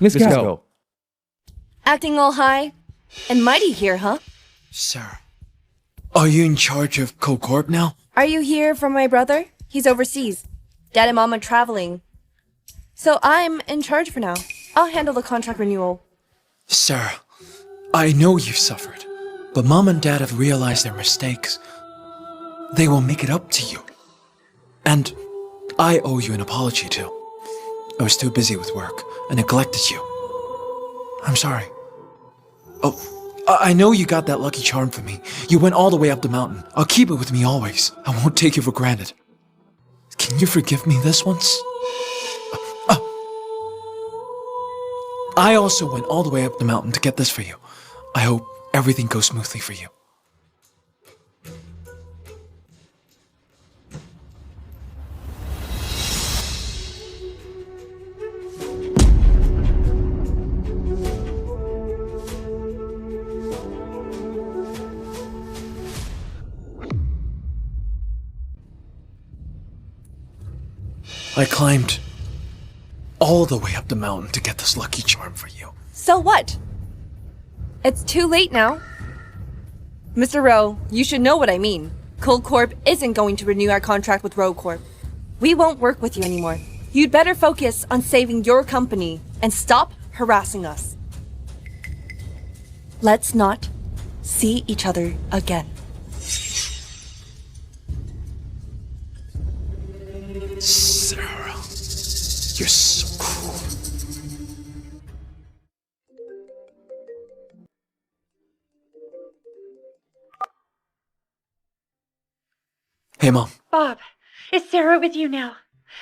Miss Go. Acting all high and mighty here, huh? Sara, are you in charge of CoCorp now? Are you here for my brother? He's overseas. Dad and Mom are traveling. So I'm in charge for now. I'll handle the contract renewal. Sara, I know you've suffered, but Mom and Dad have realized their mistakes. They will make it up to you. And I owe you an apology too. I was too busy with work and neglected you. I'm sorry. Oh, I know you got that lucky charm for me. You went all the way up the mountain. I'll keep it with me always. I won't take you for granted. Can you forgive me this once? I also went all the way up the mountain to get this for you. I hope everything goes smoothly for you. I climbed all the way up the mountain to get this lucky charm for you. So what? It's too late now. Mr. Rowe, you should know what I mean. CoCorp isn't going to renew our contract with Rowe Corp. We won't work with you anymore. You'd better focus on saving your company and stop harassing us. Let's not see each other again. Sara, you're so cruel. Hey, Mom. Bob, is Sara with you now?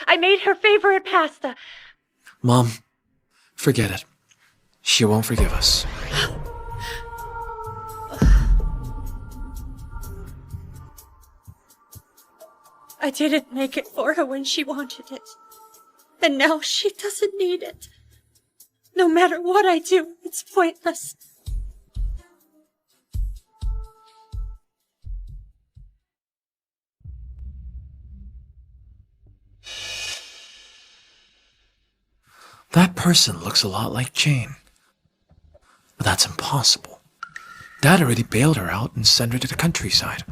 I made her favorite pasta. Mom, forget it. She won't forgive us. I didn't make it for her when she wanted it. And now she doesn't need it. No matter what I do, it's pointless. That person looks a lot like Jane. But that's impossible. Dad already bailed her out and sent her to the countryside.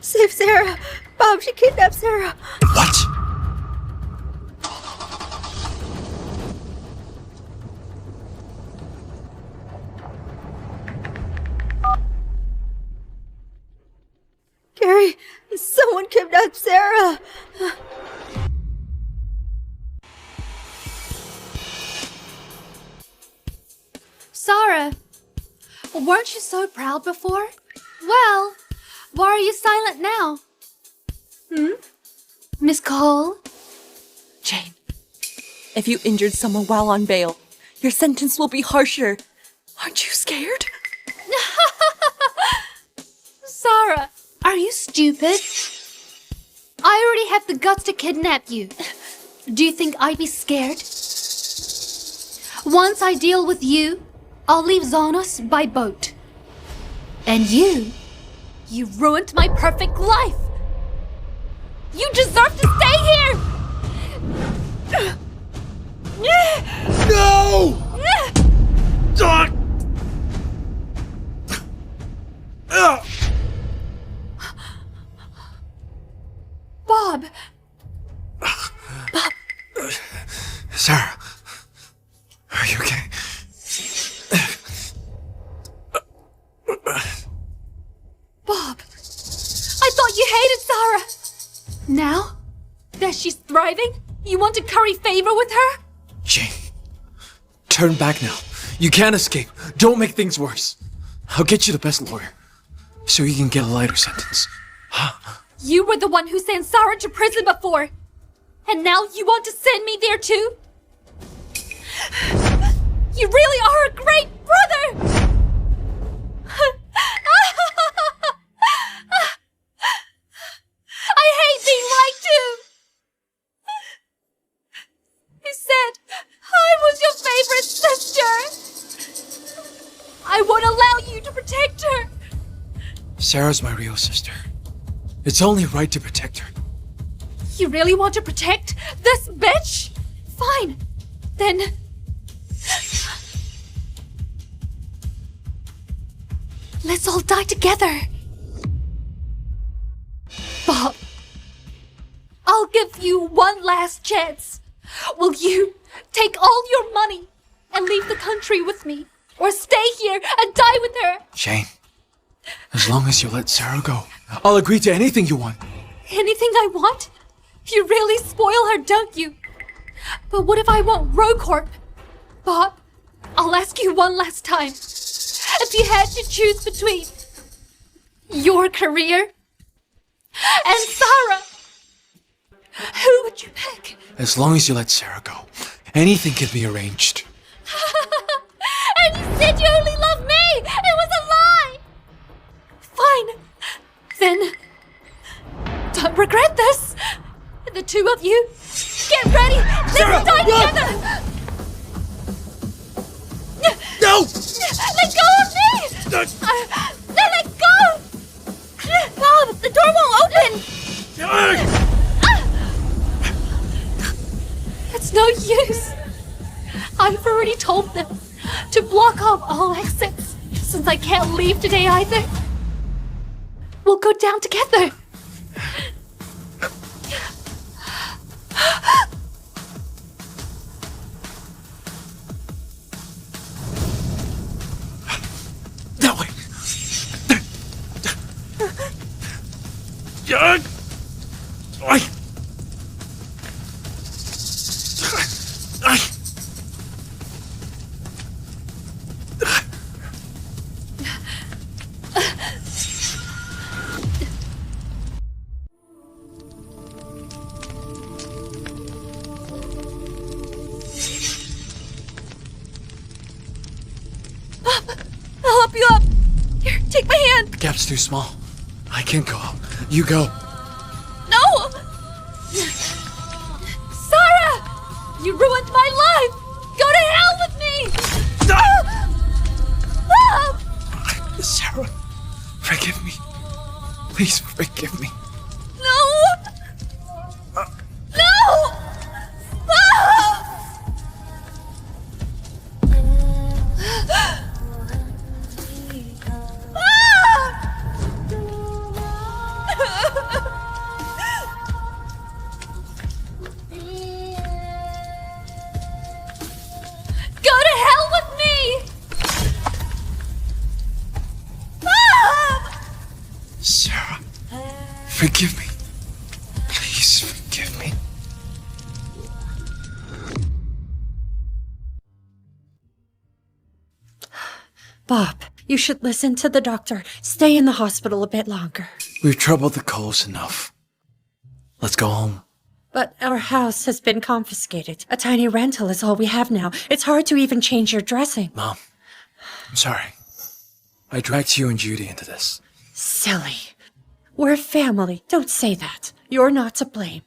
Save Sara! Bob, she kidnapped Sara! What? Gary, someone kidnapped Sara! Sara, Weren't you so proud before? Well, why are you silent now? Miss Cole? Jane, if you injured someone while on bail, your sentence will be harsher. Aren't you scared? Sara, are you stupid? I already have the guts to kidnap you. Do you think I'd be scared? Once I deal with you, I'll leave Xonos by boat. And you ruined my perfect life! You deserve to stay here! No! Bob! Sara, are you okay? Bob! I thought you hated Sara! Now that she's thriving, you want to curry favor with her? Jane, turn back now. You can't escape. Don't make things worse. I'll get you the best lawyer, so you can get a lighter sentence. You were the one who sent Sara to prison before, and now you want to send me there too? You really are a great brother! I hate being lied to! You said I was your favorite sister! I won't allow you to protect her! Sarah's my real sister. It's only right to protect her. You really want to protect this bitch? Fine. Then... let's all die together. Bob, I'll give you one last chance. Will you take all your money and leave the country with me? Or stay here and die with her? Jane, as long as you let Sarah go, I'll agree to anything you want. Anything I want? You really spoil her, don't you? But what if I want Rowe Corp? Bob, I'll ask you one last time. If you had to choose between your career and Sara, who would you pick? As long as you let Sarah go, anything can be arranged. And you said you only loved me! It was a lie! Fine. Then, don't regret this. The two of you, get ready! Let's die together! No! Let go of me! Let go! Bob, the door won't open! It's no use. I've already told them to block off all exits, since I can't leave today either. We'll go down together. That way. I'll help you up. Here, take my hand. The gap's too small. I can't go up. You go. No! Sara! You ruined my life! Go to hell with me! Sarah, forgive me. Please forgive me. No! No! Go to hell with me! Sarah, forgive me. Please forgive me. Bob, You should listen to the doctor. Stay in the hospital a bit longer. We've troubled the Coles enough. Let's go home. But our house has been confiscated. A tiny rental is all we have now. It's hard to even change your dressing. Mom, I'm sorry. I dragged you and Judy into this. Silly. We're family. Don't say that. You're not to blame.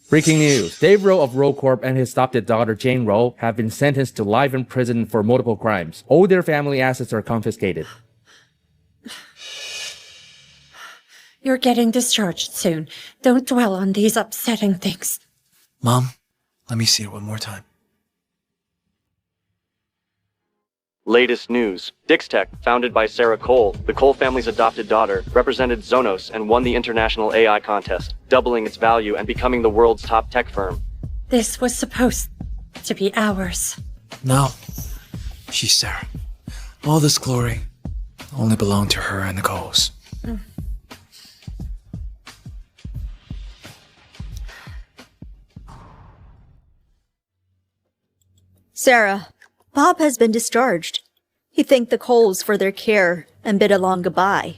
Breaking news. Dave Rowe of Rowe Corp and his adopted daughter Jane Rowe have been sentenced to life in prison for multiple crimes. All their family assets are confiscated. You're getting discharged soon. Don't dwell on these upsetting things. Mom, let me see it one more time. Latest news. Dixtech, founded by Sara Cole, the Cole family's adopted daughter, represented Xonos and won the international AI contest, doubling its value and becoming the world's top tech firm. This was supposed to be ours. No. She's Sarah. All this glory only belonged to her and the Coles. Sarah, Bob has been discharged. He thanked the Coles for their care and bid a long goodbye.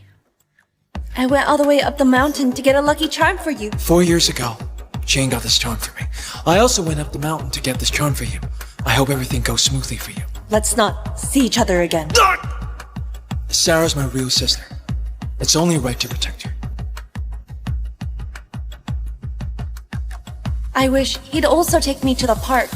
I went all the way up the mountain to get a lucky charm for you. 4 years ago, Jane got this charm for me. I also went up the mountain to get this charm for you. I hope everything goes smoothly for you. Let's not see each other again. Sarah's my real sister. It's only right to protect her. I wish he'd also take me to the park.